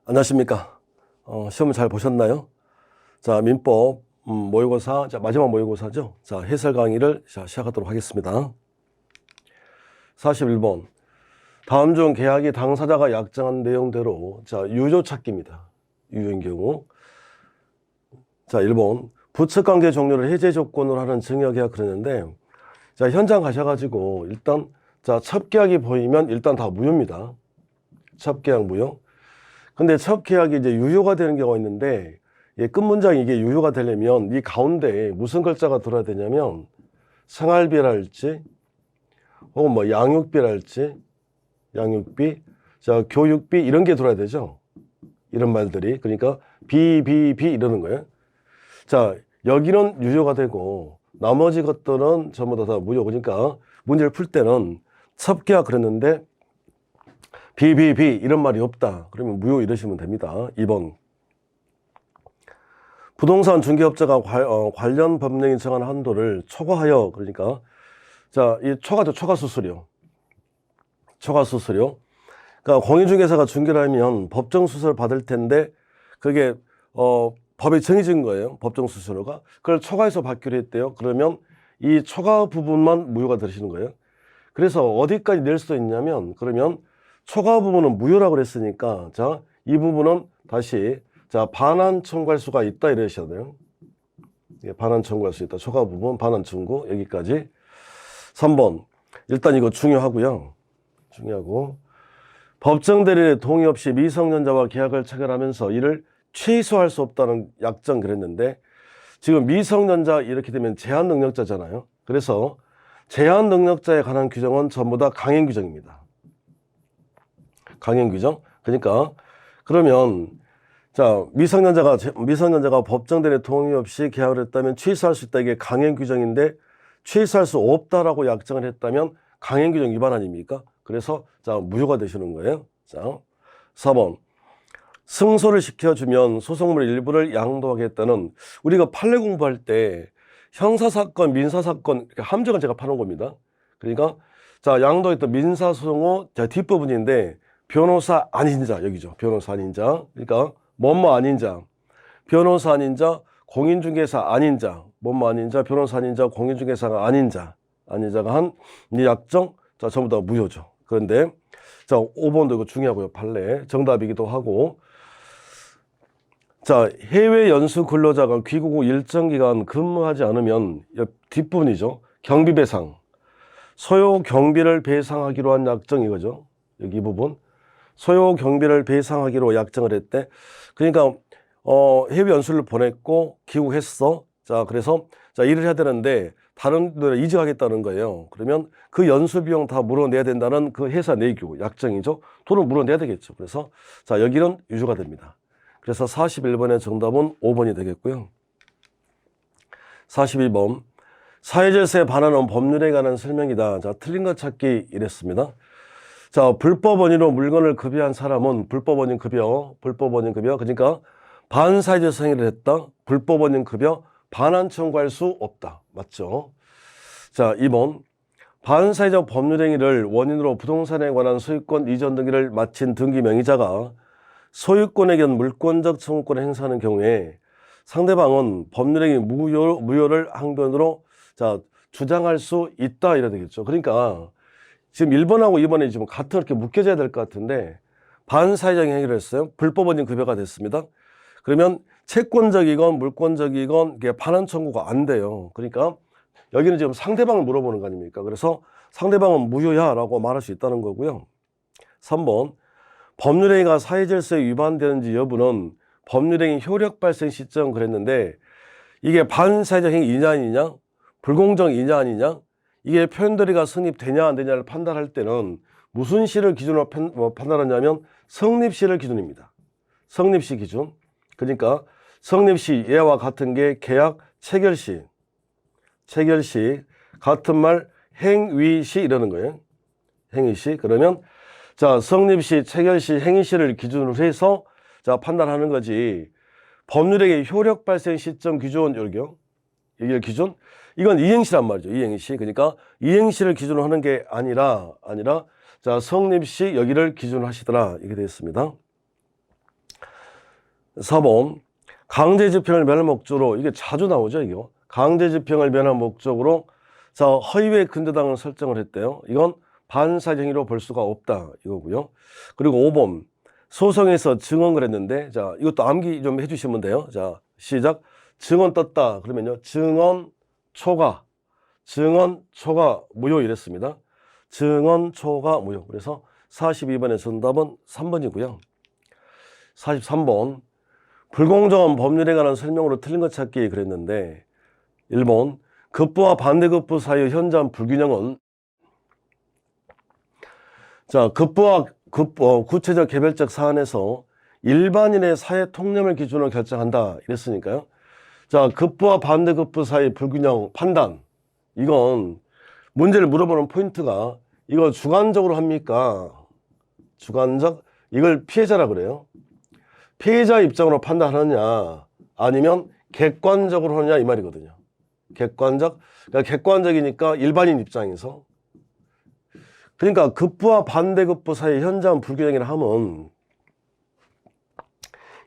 안녕하십니까. 시험을 잘 보셨나요? 자, 민법, 모의고사, 자, 마지막 모의고사죠. 자, 해설 강의를 시작하도록 하겠습니다. 41번. 다음 중 계약이 당사자가 약정한 내용대로, 자, 유효 찾기입니다. 유효인 경우. 자, 1번. 부처관계 종료를 해제 조건으로 하는 증여계약 그러는데, 자, 현장 가셔가지고, 일단, 자, 첩계약이 보이면 일단 다 무효입니다. 첩계약 무효. 근데 첩계약이 이제 유효가 되는 경우가 있는데, 끝 문장이 이게 유효가 되려면 이 가운데 무슨 글자가 들어야 되냐면, 생활비랄지, 혹은 뭐 양육비랄지, 양육비, 자, 교육비 이런 게 들어야 되죠. 이런 말들이. 그러니까 비 이러는 거예요. 자, 여기는 유효가 되고, 나머지 것들은 전부 다 무효. 그러니까 문제를 풀 때는 첩계약 그랬는데, 비 이런 말이 없다. 그러면 무효 이러시면 됩니다. 2번. 부동산 중개업자가 관련 법령이 정한 한도를 초과하여, 그러니까 자, 이 초과수수료. 그러니까 공인중개사가 중개를 하면 법정수수료를 받을 텐데 그게 법에 정해진 거예요. 법정수수료가. 그걸 초과해서 받기로 했대요. 그러면 이 초과 부분만 무효가 되시는 거예요. 그래서 어디까지 낼 수 있냐면, 그러면 초과 부분은 무효라고 그랬으니까, 자, 이 부분은 다시, 자, 반환 청구할 수가 있다 이러셔야 돼요. 반환 청구할 수 있다. 초과 부분, 반환 청구, 여기까지. 3번. 일단 이거 중요하고요. 중요하고. 법정 대리인의 동의 없이 미성년자와 계약을 체결하면서 이를 취소할 수 없다는 약정 그랬는데, 지금 미성년자 이렇게 되면 제한 능력자잖아요. 그래서 제한 능력자에 관한 규정은 전부 다 강행 규정입니다. 강행 규정. 그러니까 그러면 자, 미성년자가 법정 대리인의 동의 없이 계약을 했다면 취소할 수 있다. 이게 강행 규정인데 취소할 수 없다라고 약정을 했다면 강행 규정 위반 아닙니까? 그래서 자, 무효가 되시는 거예요. 자, 4번. 승소를 시켜주면 소송물의 일부를 양도하겠다는, 우리가 판례 공부할 때 형사사건, 민사사건 이렇게 함정을 제가 파는 겁니다. 그러니까 자, 양도했던 민사소송의 뒷부분인데 변호사 아닌 자, 여기죠. 변호사 아닌 자. 그러니까 뭐뭐 아닌 자, 변호사 아닌 자, 공인중개사 아닌 자, 뭐뭐 아닌 자, 변호사 아닌 자, 공인중개사가 아닌 자가 한 이 약정, 자, 전부 다 무효죠. 그런데 자, 5번도 이거 중요하고요. 판례 정답이기도 하고. 자, 해외 연수 근로자가 귀국 후 일정 기간 근무하지 않으면 뒷부분이죠. 경비 배상. 소요 경비를 배상하기로 한 약정 이거죠. 여기 이 부분. 소요 경비를 배상하기로 약정을 했대. 그러니까 해외 연수를 보냈고 귀국했어. 자, 그래서 자, 일을 해야 되는데 다른 데로 이직하겠다는 거예요. 그러면 그 연수 비용 다 물어내야 된다는 그 회사 내규 약정이죠. 돈을 물어내야 되겠죠. 그래서 자, 여기는 유효가 됩니다. 그래서 41번의 정답은 5번이 되겠고요. 42번. 사회질서에 반하는 법률에 관한 설명이다. 자, 틀린 것 찾기 이랬습니다. 자, 불법 원인으로 물건을 급여한 사람은 불법 원인 급여. 그러니까 반사회질서 행위를 했다. 불법 원인 급여, 반환 청구할 수 없다. 맞죠? 자, 2번. 반사회적 법률 행위를 원인으로 부동산에 관한 소유권 이전 등기를 마친 등기 명의자가 소유권에 견 물권적 청구권을 행사하는 경우에 상대방은 법률행위 무효를 항변으로 자, 주장할 수 있다 이래야 되겠죠. 그러니까 지금 1번하고 2번에 지금 같은 이렇게 묶여져야 될 것 같은데, 반사회적 행위를 했어요. 불법원인 급여가 됐습니다. 그러면 채권적이건 물권적이건 반환 청구가 안 돼요. 그러니까 여기는 지금 상대방을 물어보는 거 아닙니까? 그래서 상대방은 무효야 라고 말할 수 있다는 거고요. 3번. 법률행위가 사회질서에 위반되는지 여부는 법률행위 효력 발생 시점 그랬는데, 이게 반사회적 행위이냐 아니냐, 불공정이냐 아니냐, 이게 표현들이가 성립되냐 안 되냐를 판단할 때는 무슨 시를 기준으로 판단하냐면 성립시를 기준입니다. 성립시 기준. 그러니까 성립시 예와 같은 게 계약 체결시 같은 말 행위시 이러는 거예요. 행위시. 그러면 자, 성립시, 체결시, 행위시를 기준으로 해서 자, 판단하는 거지. 법률행위 효력 발생 시점 기준 여기요. 이게 기준. 이건 이행시란 말이죠. 이행시. 그러니까 이행시를 기준으로 하는 게 아니라 자, 성립시 여기를 기준으로 하시더라. 이게 되겠습니다. 4번 강제집행을 면할 목적으로, 이게 자주 나오죠, 이거. 강제집행을 면할 목적으로 자, 허위의 근저당을 설정을 했대요. 이건 반사적 행위로 볼 수가 없다, 이거고요. 그리고 5번 소송에서 증언을 했는데, 자, 이것도 암기 좀 해주시면 돼요. 자, 시작. 증언 떴다 그러면요, 증언 초과 무효 이랬습니다. 증언 초과 무효. 그래서 42번의 정답은 3번이고요. 43번 불공정한 법률에 관한 설명으로 틀린 것 찾기 그랬는데, 1번 급부와 반대급부 사이의 현저한 불균형은, 자, 급부와 구체적 개별적 사안에서 일반인의 사회 통념을 기준으로 결정한다 이랬으니까요. 자, 급부와 반대급부 사이의 불균형 판단, 이건 문제를 물어보는 포인트가, 이거 주관적으로 합니까? 주관적, 이걸 피해자라 그래요. 피해자 입장으로 판단하느냐 아니면 객관적으로 하느냐 이 말이거든요. 객관적, 그러니까 객관적이니까 일반인 입장에서. 그러니까 급부와 반대급부 사이의 현저한 불균형이라 하면,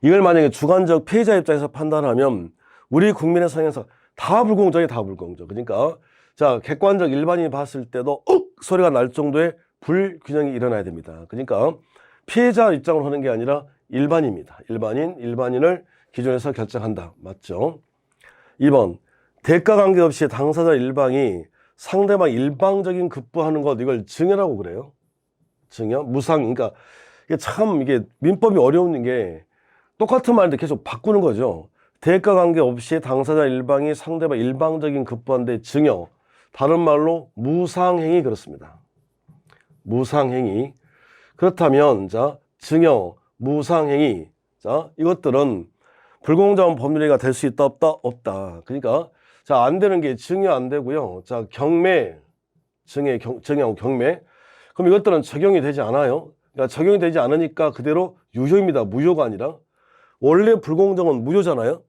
이걸 만약에 주관적 피해자 입장에서 판단하면 우리 국민의 상에서 다 불공정이 다 불공정. 그러니까 자, 객관적 일반인이 봤을 때도 소리가 날 정도의 불균형이 일어나야 됩니다. 그러니까 피해자 입장으로 하는 게 아니라 일반인입니다. 일반인을 기준해서 결정한다. 맞죠? 2번 대가 관계없이 당사자 일방이 상대방 일방적인 급부하는 것, 이걸 증여라고 그래요. 증여, 무상. 그러니까 이게 민법이 어려운 게 똑같은 말인데 계속 바꾸는 거죠. 대가 관계없이 당사자 일방이 상대방 일방적인 급부한데 증여, 다른 말로 무상행위 그렇습니다. 무상행위. 그렇다면 자, 증여, 무상행위, 자, 이것들은 불공정한 법률행위가 될 수 있다 없다? 없다. 그러니까 자, 안 되는 게 증여 안 되고요. 자, 경매, 증여, 경매. 그럼 이것들은 적용이 되지 않아요. 그러니까 적용이 되지 않으니까 그대로 유효입니다. 무효가 아니라. 원래 불공정은 무효잖아요.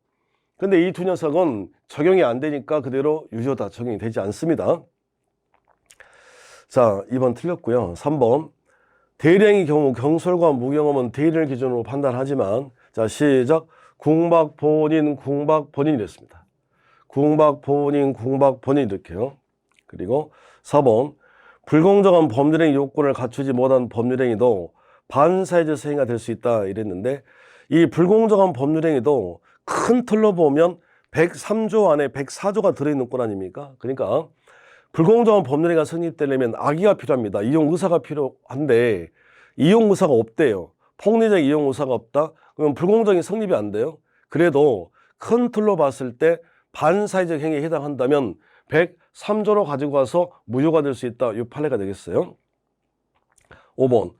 근데 이 두 녀석은 적용이 안 되니까 그대로 유효다. 적용이 되지 않습니다. 자, 2번 틀렸고요. 3번 대리행위 경우 경솔과 무경험은 대리를 기준으로 판단하지만, 자, 시작. 궁박본인 이랬습니다. 궁박본인 이렇게요. 그리고 4번 불공정한 법률행위 요건을 갖추지 못한 법률행위도 반사회적 행위가 될 수 있다 이랬는데, 이 불공정한 법률행위도 큰 틀로 보면 103조 안에 104조가 들어있는 건 아닙니까? 그러니까 불공정한 법률행위가 성립되려면 악의가 필요합니다. 이용 의사가 필요한데 이용 의사가 없대요. 폭리적 이용 의사가 없다? 그러면 불공정이 성립이 안 돼요. 그래도 큰 틀로 봤을 때 반사회적 행위에 해당한다면 103조로 가지고 가서 무효가 될 수 있다. 이 판례가 되겠어요. 5번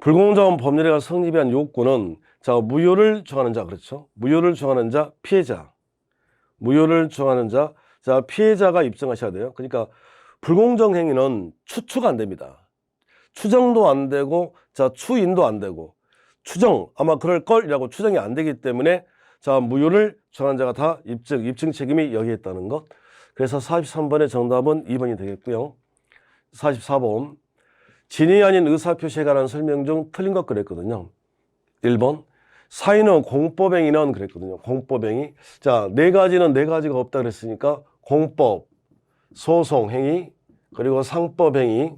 불공정한 법률행위가 성립한 요건은, 자, 무효를 정하는 자, 그렇죠? 무효를 정하는 자, 피해자. 무효를 정하는 자, 자, 피해자가 입증하셔야 돼요. 그러니까 불공정 행위는 추측 안 됩니다. 추정도 안 되고, 자, 추인도 안 되고, 추정, 아마 그럴 걸이라고 추정이 안 되기 때문에, 자, 무효를 정한 자가 다 입증 책임이 여기에 있다는 것. 그래서 43번의 정답은 2번이 되겠고요. 44번 진위 아닌 의사표시에 관한 설명 중 틀린 것 그랬거든요. 1번 사인은 공법행위는 그랬거든요. 공법행위. 자, 네 가지가 없다 그랬으니까 공법, 소송행위, 그리고 상법행위,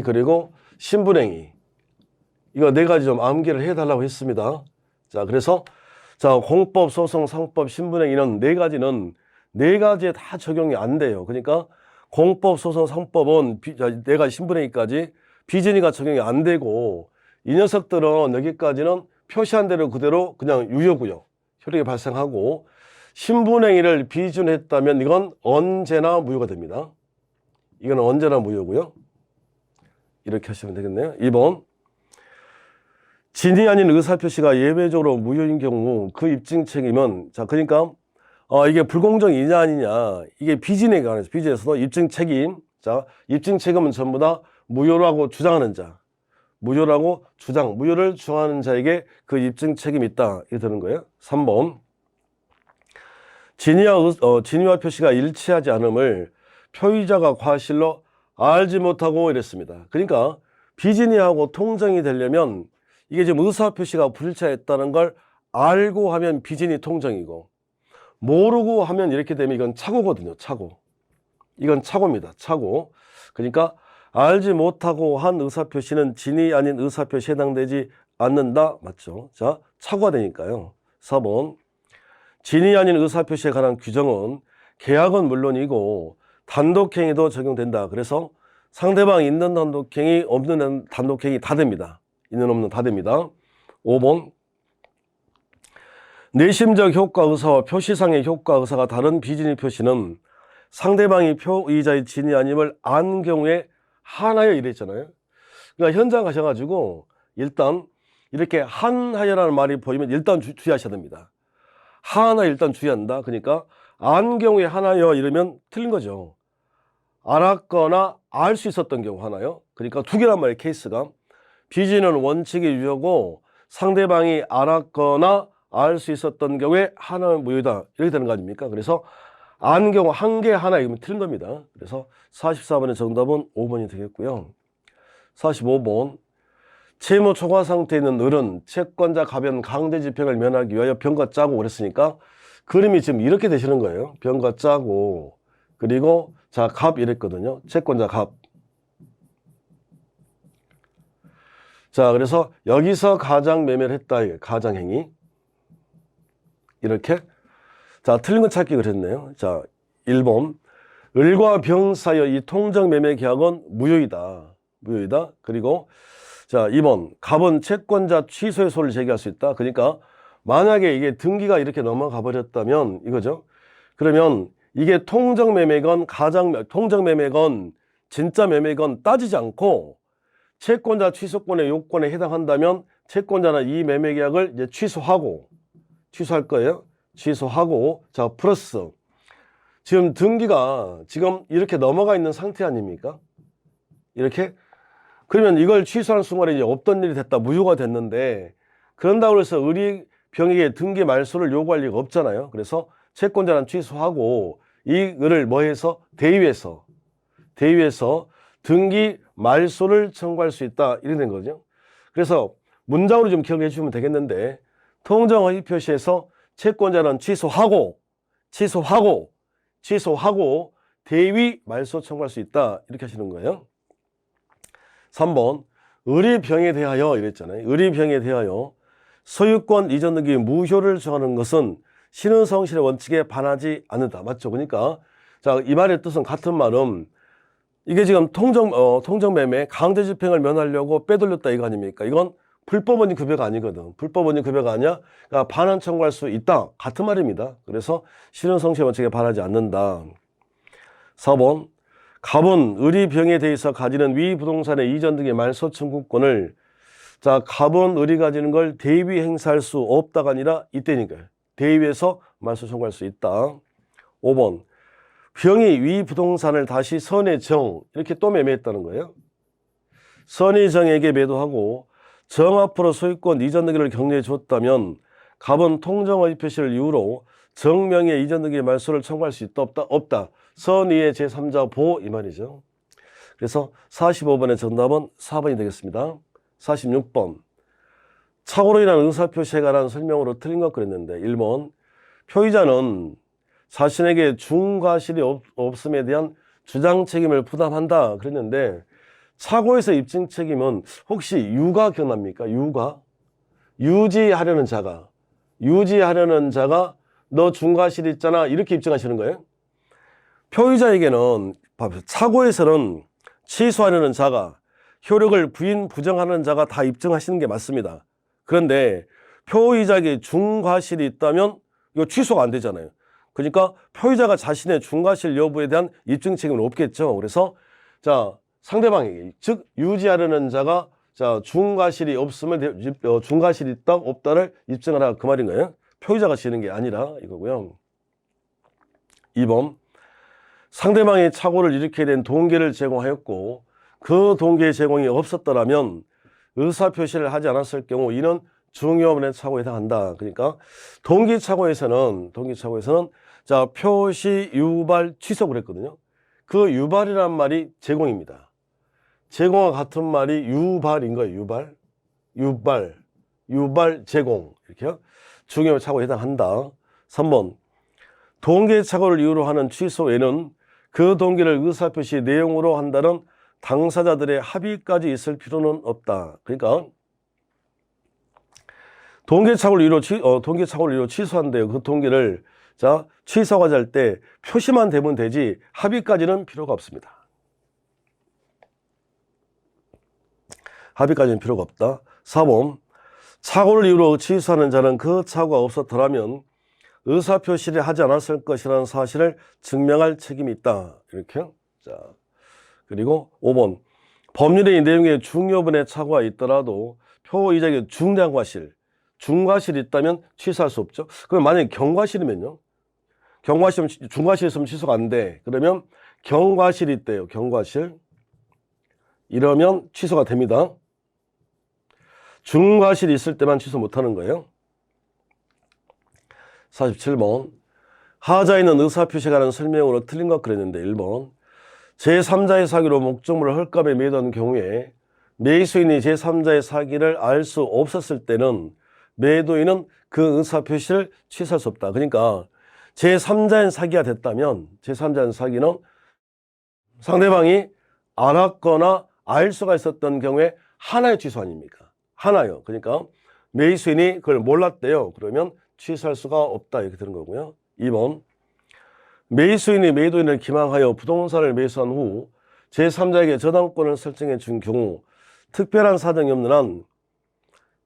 그리고 신분행위. 이거 네 가지 좀 암기를 해달라고 했습니다. 자, 그래서 자, 공법, 소송, 상법, 신분행위는 네 가지에 다 적용이 안 돼요. 그러니까 공법, 소송, 상법은 네 가지 신분행위까지 비진위가 적용이 안 되고, 이 녀석들은 여기까지는 표시한 대로 그대로 그냥 유효고요. 효력이 발생하고, 신분행위를 비준했다면 이건 언제나 무효가 됩니다. 이건 언제나 무효고요. 이렇게 하시면 되겠네요. 2번 진위 아닌 의사표시가 예외적으로 무효인 경우 그 입증 책임은, 자, 그러니까 이게 불공정이냐 아니냐, 이게 비진에 관해서, 비진에서도 입증 책임, 자, 입증 책임은 전부 다 무효라고 주장하는 자, 무효를 주장하는 자에게 그 입증 책임이 있다, 이렇게 되는 거예요. 3번 진위와 표시가 일치하지 않음을 표의자가 과실로 알지 못하고 이랬습니다. 그러니까 비진위하고 통정이 되려면 이게 지금 의사표시가 불일치했다는 걸 알고 하면 비진이 통정이고, 모르고 하면 이렇게 되면 이건 착오거든요. 착오. 이건 착오입니다. 착오. 그러니까 알지 못하고 한 의사표시는 진이 아닌 의사표시에 해당되지 않는다. 맞죠? 자, 착오가 되니까요. 4번. 진이 아닌 의사표시에 관한 규정은 계약은 물론이고 단독행위도 적용된다. 그래서 상대방이 있는 단독행위, 없는 단독행위 다 됩니다. 있는 없는 다 됩니다. 5번. 내심적 효과 의사와 표시상의 효과 의사가 다른 비진의 표시는 상대방이 표의자의 진이 아님을 안 경우에 하나여 이랬잖아요. 그러니까 현장 가셔가지고 일단 이렇게 한하여라는 말이 보이면 일단 주의하셔야 됩니다. 하나 일단 주의한다. 그러니까 안 경우에 하나여 이러면 틀린 거죠. 알았거나 알 수 있었던 경우 하나요. 그러니까 두 개란 말이에요. 케이스가. 비진은 원칙의 유효고 상대방이 알았거나 알 수 있었던 경우에 하나는 무효다. 이렇게 되는 거 아닙니까? 그래서 안 경우 한 개 하나 이거면 틀린 겁니다. 그래서 44번의 정답은 5번이 되겠고요. 45번. 채무 초과 상태에 있는 을은 채권자 갑연 강제 집행을 면하기 위하여 병과 짜고 그랬으니까 그림이 지금 이렇게 되시는 거예요. 병과 짜고 그리고 자, 갑 이랬거든요. 채권자 갑. 자, 그래서 여기서 가장 매매를 했다. 가장행위. 이렇게. 자, 틀린 거 찾기 그랬네요. 자, 1번. 을과 병 사이의 이 통정 매매 계약은 무효이다. 무효이다. 그리고 자, 2번. 갑은 채권자 취소의 소를 제기할 수 있다. 그러니까 만약에 이게 등기가 이렇게 넘어가 버렸다면 이거죠. 그러면 이게 통정 매매건 통정 매매건 진짜 매매건 따지지 않고 채권자 취소권의 요건에 해당한다면 채권자는 이 매매 계약을 이제 취소할 거예요. 취소하고 자, 플러스 지금 등기가 지금 이렇게 넘어가 있는 상태 아닙니까? 이렇게. 그러면 이걸 취소하는 순간에 이제 없던 일이 됐다. 무효가 됐는데 그런다고 해서 을이 병에게 등기 말소를 요구할 리가 없잖아요. 그래서 채권자는 취소하고 이 을을 뭐 해서 대위에서 등기 말소를 청구할 수 있다. 이렇게 된 거죠. 그래서 문장으로 좀 기억해 주시면 되겠는데 통정허위 표시에서 채권자는 취소하고 대위 말소 청구할 수 있다. 이렇게 하시는 거예요. 3번. 을이 병에 대하여 이랬잖아요. 을이 병에 대하여 소유권 이전 등기 무효를 정하는 것은 신의성실의 원칙에 반하지 않는다. 맞죠? 그러니까 자, 이 말의 뜻은 같은 말은 이게 지금 통정매매 강제 집행을 면하려고 빼돌렸다 이거 아닙니까? 이건 불법원인 급여가 아니거든. 불법원인 급여가 아니야. 그러니까 반환 청구할 수 있다. 같은 말입니다. 그래서 신의성실의 원칙에 반하지 않는다. 4번. 갑은 을이 병에 대해서 가지는 위 부동산의 이전 등의 말소 청구권을 자, 갑은 을이 가지는 걸 대위 행사할 수 없다가 아니라 이때니까요. 대위에서 말소 청구할 수 있다. 5번. 병이 위 부동산을 다시 선의 이렇게 또 매매했다는 거예요. 선의 정에게 매도하고 정 앞으로 소유권 이전 등기를 격려해 줬다면 갑은 통정허위 표시를 이유로 정명의 이전 등기 말소를 청구할 수 있다 없다. 선의의 제3자 보호 이 말이죠. 그래서 45번의 정답은 4번이 되겠습니다. 46번. 착오로 인한 의사표시에 관한 설명으로 틀린 것 그랬는데 1번. 표의자는 자신에게 중과실이 없음에 대한 주장 책임을 부담한다 그랬는데 착오에서 입증 책임은 혹시 유가 기억납니까? 유지하려는 자가 너 중과실 있잖아 이렇게 입증하시는 거예요. 표의자에게는 착오에서는 취소하려는 자가 효력을 부정하는 자가 다 입증하시는 게 맞습니다. 그런데 표의자에게 중과실이 있다면 이거 취소가 안 되잖아요. 그러니까 표의자가 자신의 중과실 여부에 대한 입증 책임은 없겠죠. 그래서 자, 상대방에게 즉 유지하려는 자가 자, 중과실이 없으면 중과실이 있다 없다를 입증하라 그 말인 거예요. 표의자가 지는 게 아니라 이거고요. 2번. 상대방이 착오를 일으키게 된 동기를 제공하였고 그 동기의 제공이 없었더라면 의사표시를 하지 않았을 경우 이는 중요원의 착오에 해당한다. 그러니까 동기 착오에서는 자, 표시 유발 취소를 했거든요. 그 유발이란 말이 제공입니다. 제공과 같은 말이 유발인 거예요. 유발. 유발, 제공 이렇게요. 중요 착오에 해당한다. 3번 동계 착오를 이유로 하는 취소에는 그 동기를 의사표시 내용으로 한다는 당사자들의 합의까지 있을 필요는 없다. 그러니까 동계 착오를 이유로 취소한대요. 그 동기를 자 취소하자 할 때 표시만 되면 되지 합의까지는 필요가 없습니다. 합의까지는 필요가 없다. 4번 착오를 이유로 취소하는 자는 그 착오가 없었더라면 의사표시를 하지 않았을 것이라는 사실을 증명할 책임이 있다. 이렇게. 자, 그리고 5번 법률의 내용에 중요분의 착오가 있더라도 표의자에게 중대한 과실, 중과실이 있다면 취소할 수 없죠. 그럼 만약에 경과실이면요. 중과실 있으면 취소가 안 돼. 그러면 경과실이 있대요. 경과실. 이러면 취소가 됩니다. 중과실이 있을 때만 취소 못하는 거예요. 47번 하자에 있는 의사표시에 관한 설명으로 틀린 것 그랬는데 1번 제3자의 사기로 목적물을 헐값에 매도한 경우에 매수인이 제3자의 사기를 알 수 없었을 때는 매도인은 그 의사표시를 취소할 수 없다. 그러니까 제3자의 사기가 됐다면 제3자의 사기는 상대방이 알았거나 알 수가 있었던 경우에 하나의 취소 아닙니까? 하나요. 그러니까 매수인이 그걸 몰랐대요. 그러면 취소할 수가 없다. 이렇게 되는 거고요. 2번 매수인이 매도인을 기망하여 부동산을 매수한 후 제3자에게 저당권을 설정해 준 경우 특별한 사정이 없는 한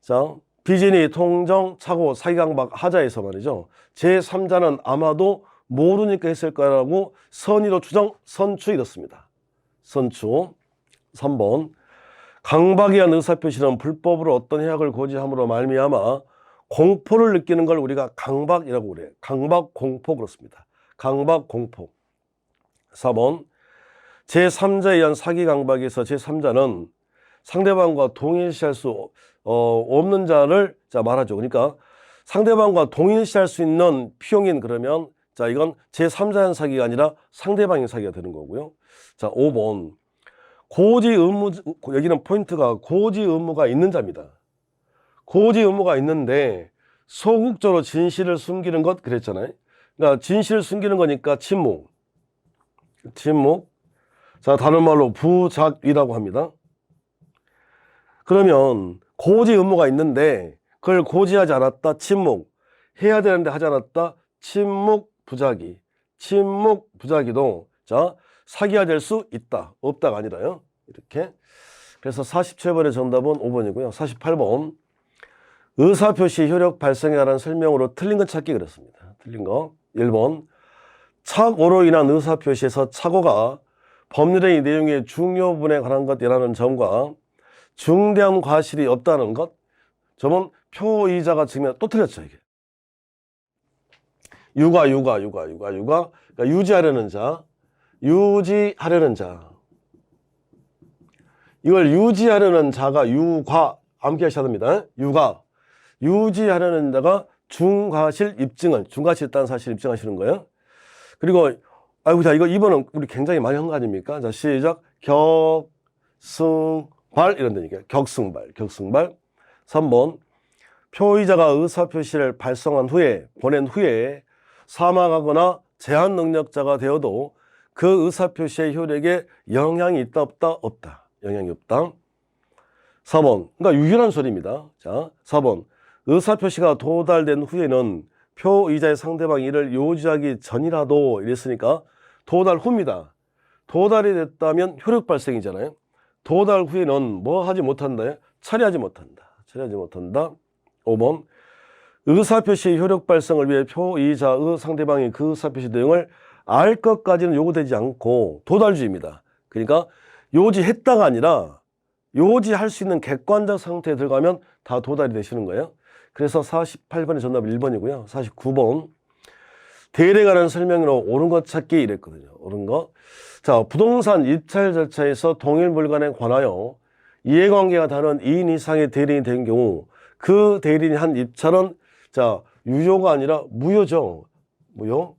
자, 비진이 통정, 착오, 사기강박 하자에서 말이죠. 제3자는 아마도 모르니까 했을 거라고 선의로 추정, 선추 이렇습니다. 선추. 3번 강박에 의한 의사표시는 불법으로 어떤 해악을 고지함으로 말미암아 공포를 느끼는 걸 우리가 강박이라고 그래요. 강박, 공포 그렇습니다. 강박, 공포. 4번 제3자에 의한 사기 강박에서 제3자는 상대방과 동일시할 수 없는 자를 말하죠. 그러니까 상대방과 동일시할 수 있는 피용인 그러면 자 이건 제3자의 사기가 아니라 상대방의 사기가 되는 거고요. 자 5번 고지 의무, 여기는 포인트가 고지 의무가 있는 자입니다. 고지 의무가 있는데 소극적으로 진실을 숨기는 것 그랬잖아요. 그러니까 진실을 숨기는 거니까 침묵. 침묵. 자, 다른 말로 부작위라고 합니다. 그러면 고지 의무가 있는데 그걸 고지하지 않았다. 침묵. 해야 되는데 하지 않았다. 침묵 부작위. 침묵 부작위도 자, 사기가 될 수 있다. 없다가 아니라요. 이렇게. 그래서 47번의 정답은 5번이고요. 48번. 의사표시 효력 발생에 관한 설명으로 틀린 것 찾기 그랬습니다. 틀린 거. 1번. 착오로 인한 의사표시에서 착오가 법률의 내용의 중요분에 관한 것이라는 점과 중대한 과실이 없다는 것. 저번 표의자가 증명 또 틀렸죠, 이게. 그러니까 유지하려는 자. 유지하려는 자. 이걸 유지하려는 자가 유과 암기하셔야 됩니다. 유가. 유지하려는 자가 중과실 입증을 중과실 있다는 사실 입증하시는 거예요. 그리고 아이고 자 이거 2번은 우리 굉장히 많이 한 거 아닙니까? 자 시작. 격승발 이런 데니까 격승발. 3번 표의자가 의사표시를 발송한 후에 보낸 후에 사망하거나 제한 능력자가 되어도 그 의사표시의 효력에 영향이 있다 없다. 영향이 없다. 4번 그러니까 유일한 소리입니다. 자 4번 의사표시가 도달된 후에는 표의자의 상대방이 이를 요지하기 전이라도 이랬으니까 도달 후입니다. 도달이 됐다면 효력 발생이잖아요. 도달 후에는 뭐 하지 못한다? 처리하지 못한다. 5번 의사표시의 효력 발생을 위해 표의자의 상대방이 그 의사표시 내용을 알 것까지는 요구되지 않고 도달주의입니다. 그러니까 요지했다가 아니라 요지할 수 있는 객관적 상태에 들어가면 다 도달이 되시는 거예요. 그래서 48번의 정답은 1번이고요. 49번 대일에 관한 설명으로 옳은 것 찾기 이랬거든요. 옳은 것. 자, 부동산 입찰 절차에서 동일 물건에 관하여 이해관계가 다른 2인 이상의 대리인이 된 경우 그 대리인이 한 입찰은 자 유효가 아니라 무효죠. 무효.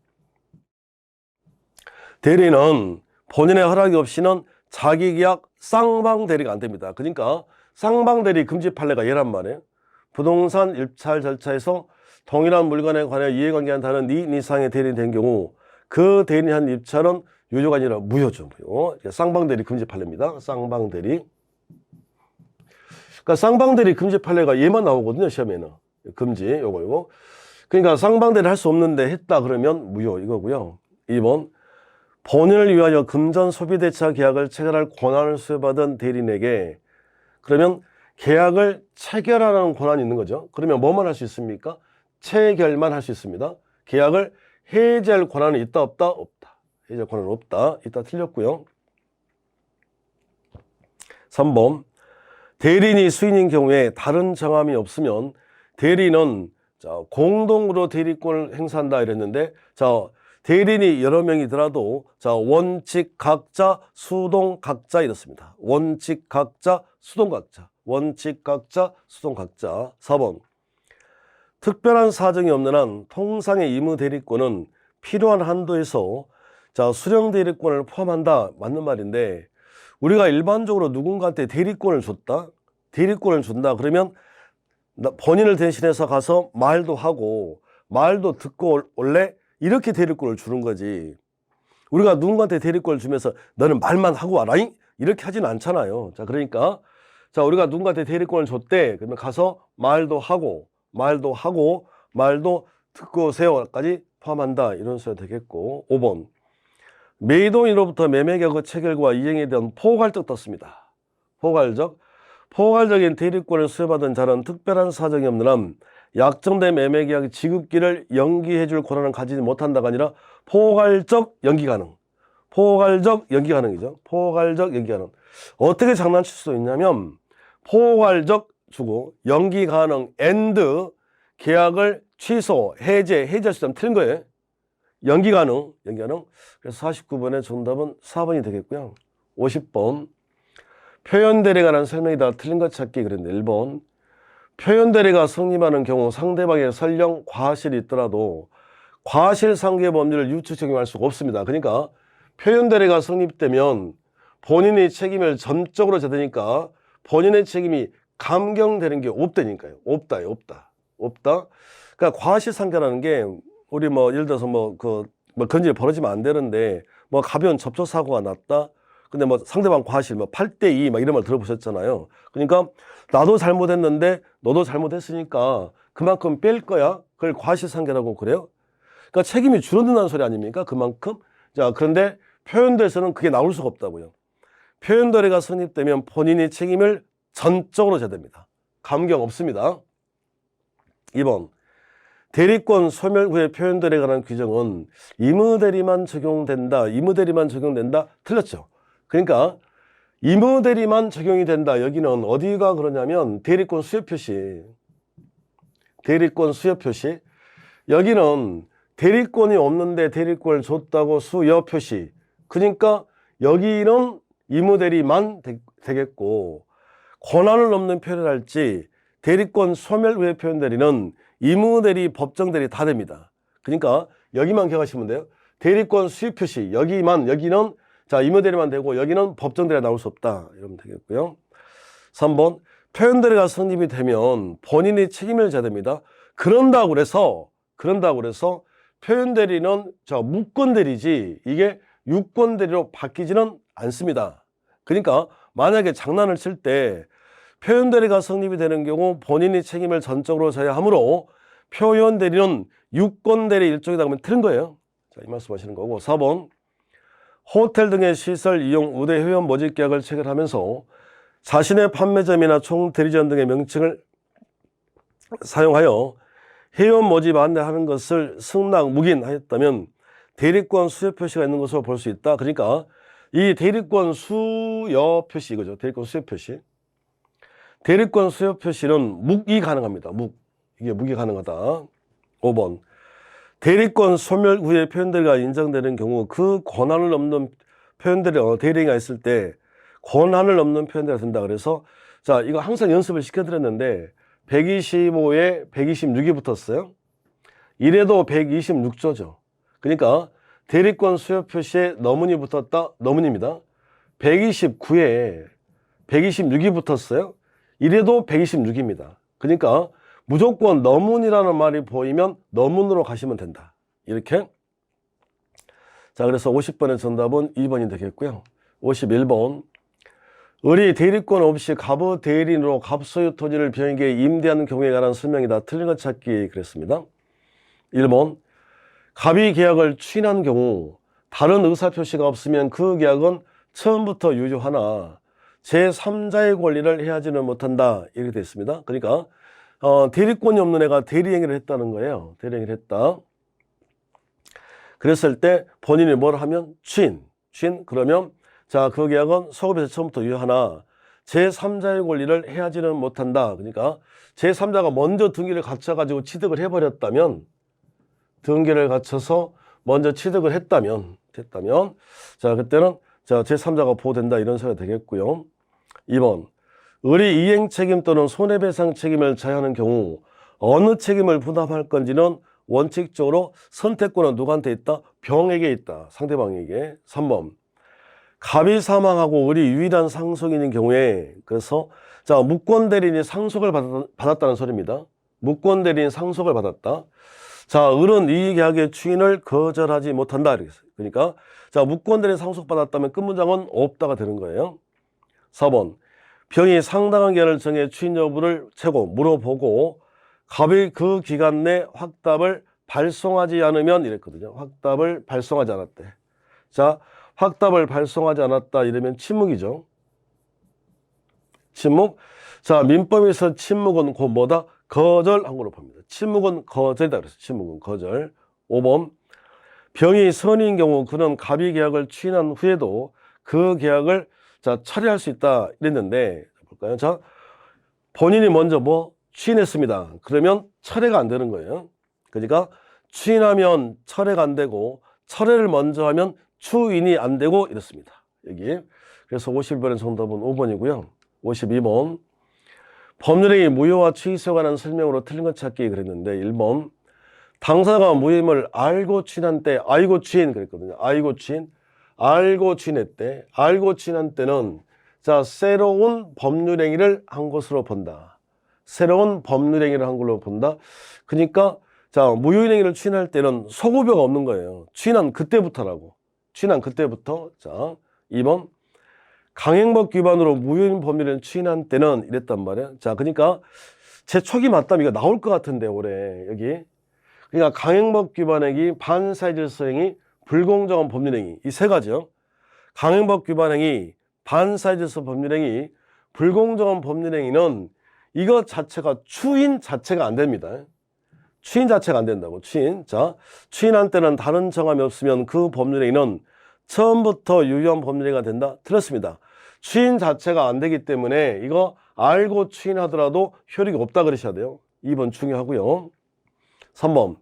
대리인은 본인의 허락이 없이는 자기 계약 쌍방 대리가 안 됩니다. 그러니까 쌍방 대리 금지 판례가 얘란 말이에요. 부동산 입찰 절차에서 동일한 물건에 관하여 이해관계한 다른 니 이상의 대리인이 된 경우 그 대리인이 한 입찰은 유료가 아니라 무효죠. 무효. 쌍방대리 금지 판례입니다. 쌍방대리. 그러니까 쌍방대리 금지 판례가 얘만 나오거든요. 시험에는. 금지 요거. 그러니까 쌍방대리 할 수 없는데 했다 그러면 무효 이거고요. 2번. 본인을 위하여 금전 소비대차 계약을 체결할 권한을 수여받은 대리인에게 그러면 계약을 체결하라는 권한이 있는 거죠. 그러면 뭐만 할 수 있습니까? 체결만 할 수 있습니다. 계약을 해지할 권한은 있다 없다? 없다. 해지할 권한은 없다. 이따 틀렸고요. 3번. 대리인이 수인인 경우에 다른 정함이 없으면 대리인은 공동으로 대리권을 행사한다 이랬는데 대리인이 여러 명이더라도 원칙 각자 수동 각자 이렇습니다. 원칙 각자 수동 각자. 원칙 각자 수동 각자. 4번. 특별한 사정이 없는 한 통상의 의무 대리권은 필요한 한도에서 수령 대리권을 포함한다. 맞는 말인데 우리가 일반적으로 누군가한테 대리권을 줬다. 대리권을 준다. 그러면 본인을 대신해서 가서 말도 하고 말도 듣고 원래 이렇게 대리권을 주는 거지. 우리가 누군가한테 대리권을 주면서 너는 말만 하고 와라잉? 이렇게 하지는 않잖아요. 그러니까 우리가 누군가한테 대리권을 줬대. 그러면 가서 말도 하고 말도 듣고 오세요까지 포함한다. 이런 수가 되겠고. 5번. 매도인으로부터 매매계약 체결과 이행에 대한 포괄적 떴습니다. 포괄적인 대리권을 수여받은 자는 특별한 사정이 없는 한 약정된 매매계약 지급기를 연기해 줄 권한을 가지지 못한다가 아니라 포괄적 연기 가능. 포괄적 연기 가능이죠. 포괄적 연기 가능. 어떻게 장난칠 수 있냐면 포괄적 주고 연기 가능 and 계약을 취소, 해지할 수 있다면 틀린 거예요. 연기 가능. 그래서 49번의 정답은 4번이 되겠고요. 50번. 표현대리에 관한 설명이다. 틀린 것 찾기 그랬는데 1번. 표현대리가 성립하는 경우 상대방의 설령 과실이 있더라도 과실상계 법률을 유추 적용할 수가 없습니다. 그러니까 표현대리가 성립되면 본인의 책임을 전적으로 져야 본인의 책임이 감경되는 게 없다니까요. 없다. 그러니까 과실상계라는 게 우리 예를 들어서 건질이 벌어지면 안 되는데 가벼운 접촉사고가 났다. 근데 상대방 과실 8대2 이런 말 들어보셨잖아요. 그러니까 나도 잘못했는데 너도 잘못했으니까 그만큼 뺄 거야. 그걸 과실상계라고 그래요. 그러니까 책임이 줄어든다는 소리 아닙니까? 그만큼. 그런데 표현대리에서는 그게 나올 수가 없다고요. 표현대리가 성립되면 본인이 책임을 전적으로 져야 됩니다. 감경 없습니다. 2번. 대리권 소멸 후에 표현대리에 관한 규정은 의무대리만 적용된다. 틀렸죠. 그러니까 의무대리만 적용이 된다. 여기는 어디가 그러냐면 대리권 수요 표시. 여기는 대리권이 없는데 대리권을 줬다고 수요 표시. 그러니까 여기는 의무대리만 되겠고 권한을 넘는 표현을 할지 대리권 소멸 후의 표현대리는 의무대리, 법정대리 다 됩니다. 그러니까 여기만 기억하시면 돼요. 대리권 수요 표시 여기는 의무대리만 되고 여기는 법정대리가 나올 수 없다. 이러면 되겠고요. 3번. 표현대리가 성립이 되면 본인이 책임을 져야 됩니다. 그런다고 그래서 표현대리는 무권대리지 이게 유권대리로 바뀌지는 않습니다. 그러니까 만약에 장난을 칠 때 표현대리가 성립이 되는 경우 본인이 책임을 전적으로 져야 하므로 표현대리는 유권대리 일종이다 그러면 틀린 거예요. 이 말씀 하시는 거고. 4번. 호텔 등의 시설 이용 우대 회원 모집 계약을 체결하면서 자신의 판매점이나 총대리점 등의 명칭을 사용하여 회원 모집 안내하는 것을 승낙 묵인하였다면 대리권 수요 표시가 있는 것으로 볼 수 있다. 그러니까 이 대리권 수요 표시 이거죠. 대리권 수요 표시는 묵이 가능합니다. 이게 묵이 가능하다. 5번. 대리권 소멸 후에 표현대리가 인정되는 경우 그 권한을 넘는 대리가 있을 때 권한을 넘는 표현대리가 된다. 그래서 이거 항상 연습을 시켜드렸는데 125에 126이 붙었어요. 이래도 126조죠. 그러니까 대리권 수요 표시에 너문이 붙었다. 너문입니다. 129에 126이 붙었어요. 이래도 126입니다. 그러니까 무조건 너문이라는 말이 보이면 너문으로 가시면 된다. 이렇게. 자, 그래서 50번의 정답은 2번이 되겠고요. 51번. 을이 대리권 없이 갑의 대리인으로 갑소유 토지를 병에게 임대하는 경우에 관한 설명이다. 틀린 것 찾기 그랬습니다. 1번. 갑이 계약을 추인한 경우 다른 의사표시가 없으면 그 계약은 처음부터 유효하나 제3자의 권리를 해하지는 못한다. 이렇게 되어 있습니다. 그러니까 대리권이 없는 애가 대리행위를 했다는 거예요. 대리행위를 했다. 그랬을 때 본인이 뭘 하면 추인. 그러면 자, 그 계약은 소급에서 처음부터 유효하나 제3자의 권리를 해하지는 못한다. 그러니까 제3자가 먼저 등기를 갖춰가지고 취득을 해버렸다면, 등기를 갖춰서 먼저 취득을 했다면 자, 그때는 자, 제3자가 보호된다. 이런 소리가 되겠고요. 2번. 을이 이행 책임 또는 손해배상 책임을 져야 하는 경우 어느 책임을 부담할 건지는 원칙적으로 선택권은 누구한테 있다? 병에게 있다. 상대방에게. 3번. 갑이 사망하고 을이 유일한 상속인인 경우에, 그래서 자, 무권 대리인이 상속을 받았다는 소리입니다. 무권 대리인 상속을 받았다. 자, 을은 이 계약의 추인을 거절하지 못한다. 그러니까 자, 무권 대리인 상속받았다면 끝 문장은 없다가 되는 거예요. 4번. 병이 상당한 기한을 정해 추인 여부를 채고 물어보고 갑이 그 기간 내 확답을 발송하지 않으면 이랬거든요. 확답을 발송하지 않았대. 자, 확답을 발송하지 않았다 이러면 침묵이죠. 침묵. 자, 민법에서 침묵은 곧 뭐다? 거절한 걸로 봅니다. 침묵은 거절이다 그랬어요. 침묵은 거절. 5번. 병이 선인 경우 그는 갑이 계약을 추인한 후에도 그 계약을 자, 처리할 수 있다 이랬는데, 볼까요? 자, 본인이 먼저 뭐 추인했습니다. 그러면 철회가 안 되는 거예요. 그러니까 추인하면 철회가 안 되고 철회를 먼저 하면 추인이 안 되고 이렇습니다. 여기. 그래서 51번의 정답은 5번이고요. 52번. 법률행위 무효와 취소에 관한 설명으로 틀린 것 찾기 그랬는데 1번. 당사자가 무효임을 알고 추인한 때, 알고 추인 그랬거든요. 알고 추인. 알고 추인했대. 알고 추인한 때는 자, 새로운 법률행위를 한 것으로 본다. 새로운 법률행위를 한 걸로 본다. 그러니까 자, 무효인행위를 추인할 때는 소급여가 없는 거예요. 추인한 그때부터라고. 추인한 그때부터. 자, 2번. 강행법 기반으로 무효인 법률을 추인한 때는 이랬단 말이에요. 자, 그러니까 제 촉이 맞다면 이거 나올 것 같은데 올해 여기. 그러니까 강행법 기반행위, 반사회질서행위, 불공정한 법률행위 이 세 가지요. 강행법 기반행위, 반사회질서 법률행위, 불공정한 법률행위는 이것 자체가 추인 자체가 안 됩니다. 추인 자체가 안 된다고. 추인. 자, 추인한 때는 다른 정함이 없으면 그 법률행위는 처음부터 유효한 법률행위가 된다. 틀렸습니다. 추인 자체가 안 되기 때문에 이거 알고 추인하더라도 효력이 없다 그러셔야 돼요. 2번 중요하고요. 3번.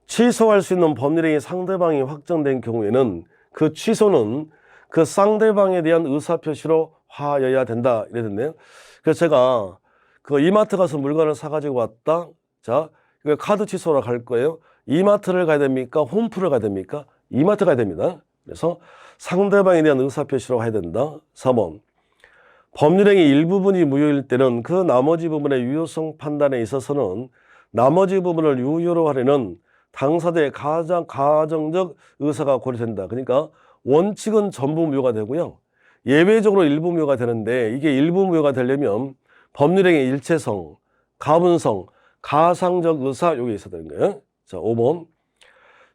취소할 수 있는 법률행위 상대방이 확정된 경우에는 그 취소는 그 상대방에 대한 의사표시로 하여야 된다. 이랬는데요. 그래서 제가 그 이마트 가서 물건을 사가지고 왔다. 자, 이거 카드 취소로 갈 거예요. 이마트를 가야 됩니까? 홈프를 가야 됩니까? 이마트 가야 됩니다. 그래서 상대방에 대한 의사표시로 해야 된다. 4번. 법률행위 일부분이 무효일 때는 그 나머지 부분의 유효성 판단에 있어서는 나머지 부분을 유효로 하려는 당사자의 가정적 의사가 고려된다. 그러니까 원칙은 전부 무효가 되고요. 예외적으로 일부 무효가 되는데 이게 일부 무효가 되려면 법률행위 일체성, 가분성, 가상적 의사 요게 있어야 되는 거예요. 자, 5번.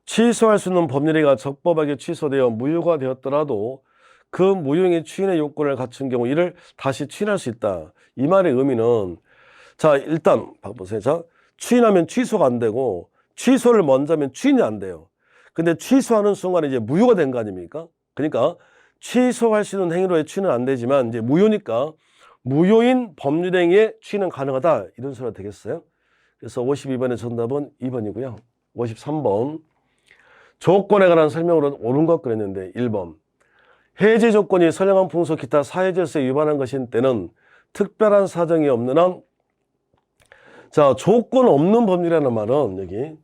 취소할 수 있는 법률행위가 적법하게 취소되어 무효가 되었더라도 그 무효행위 추인의 요건을 갖춘 경우 이를 다시 추인할 수 있다. 이 말의 의미는 자, 일단 보세요. 자, 추인하면 취소가 안 되고 취소를 먼저 하면 추인이 안 돼요. 근데 취소하는 순간에 이제 무효가 된 거 아닙니까? 그러니까 취소할 수 있는 행위로의 추인은 안 되지만 이제 무효니까 무효인 법률행위의 추인은 가능하다. 이런 소리가 되겠어요. 그래서 52번의 정답은 2번이고요. 53번. 조건에 관한 설명으로 옳은 것 그랬는데 1번. 해제 조건이 선량한 풍속 기타 사회질서에 위반한 것인 때는 특별한 사정이 없는 한 자, 조건 없는 법률이라는 말은 여기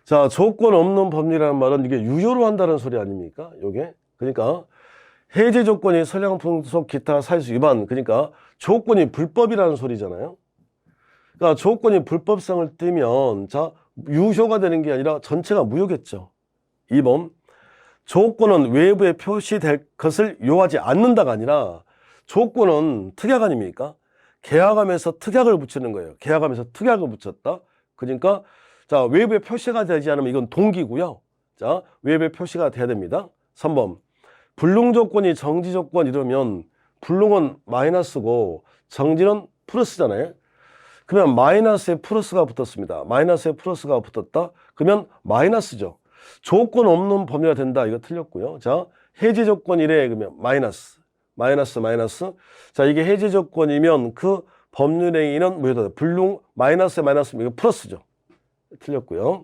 자, 조건 없는 법률이라는 말은 이게 유효로 한다는 소리 아닙니까? 요게. 그러니까 해제 조건이 선량 풍속 기타 사유수 위반, 그러니까 조건이 불법이라는 소리잖아요. 그러니까 조건이 불법성을 띠면 자 유효가 되는 게 아니라 전체가 무효겠죠. 2번 조건은 외부에 표시될 것을 요하지 않는다가 아니라 조건은 특약 아닙니까? 계약하면서 특약을 붙이는 거예요. 계약하면서 특약을 붙였다. 그러니까 자 외부에 표시가 되지 않으면 이건 동기고요. 자 외부에 표시가 돼야 됩니다. 3번 불능 조건이 정지 조건 이러면 불능은 마이너스고 정지는 플러스잖아요. 그러면 마이너스에 플러스가 붙었습니다. 마이너스에 플러스가 붙었다. 그러면 마이너스죠. 조건 없는 범위가 된다. 이거 틀렸고요. 자, 해제 조건이래. 그러면 마이너스. 자, 이게 해제 조건이면 그 법률 행위는 무효다. 불능 마이너스에 마이너스 이거 플러스죠. 틀렸고요.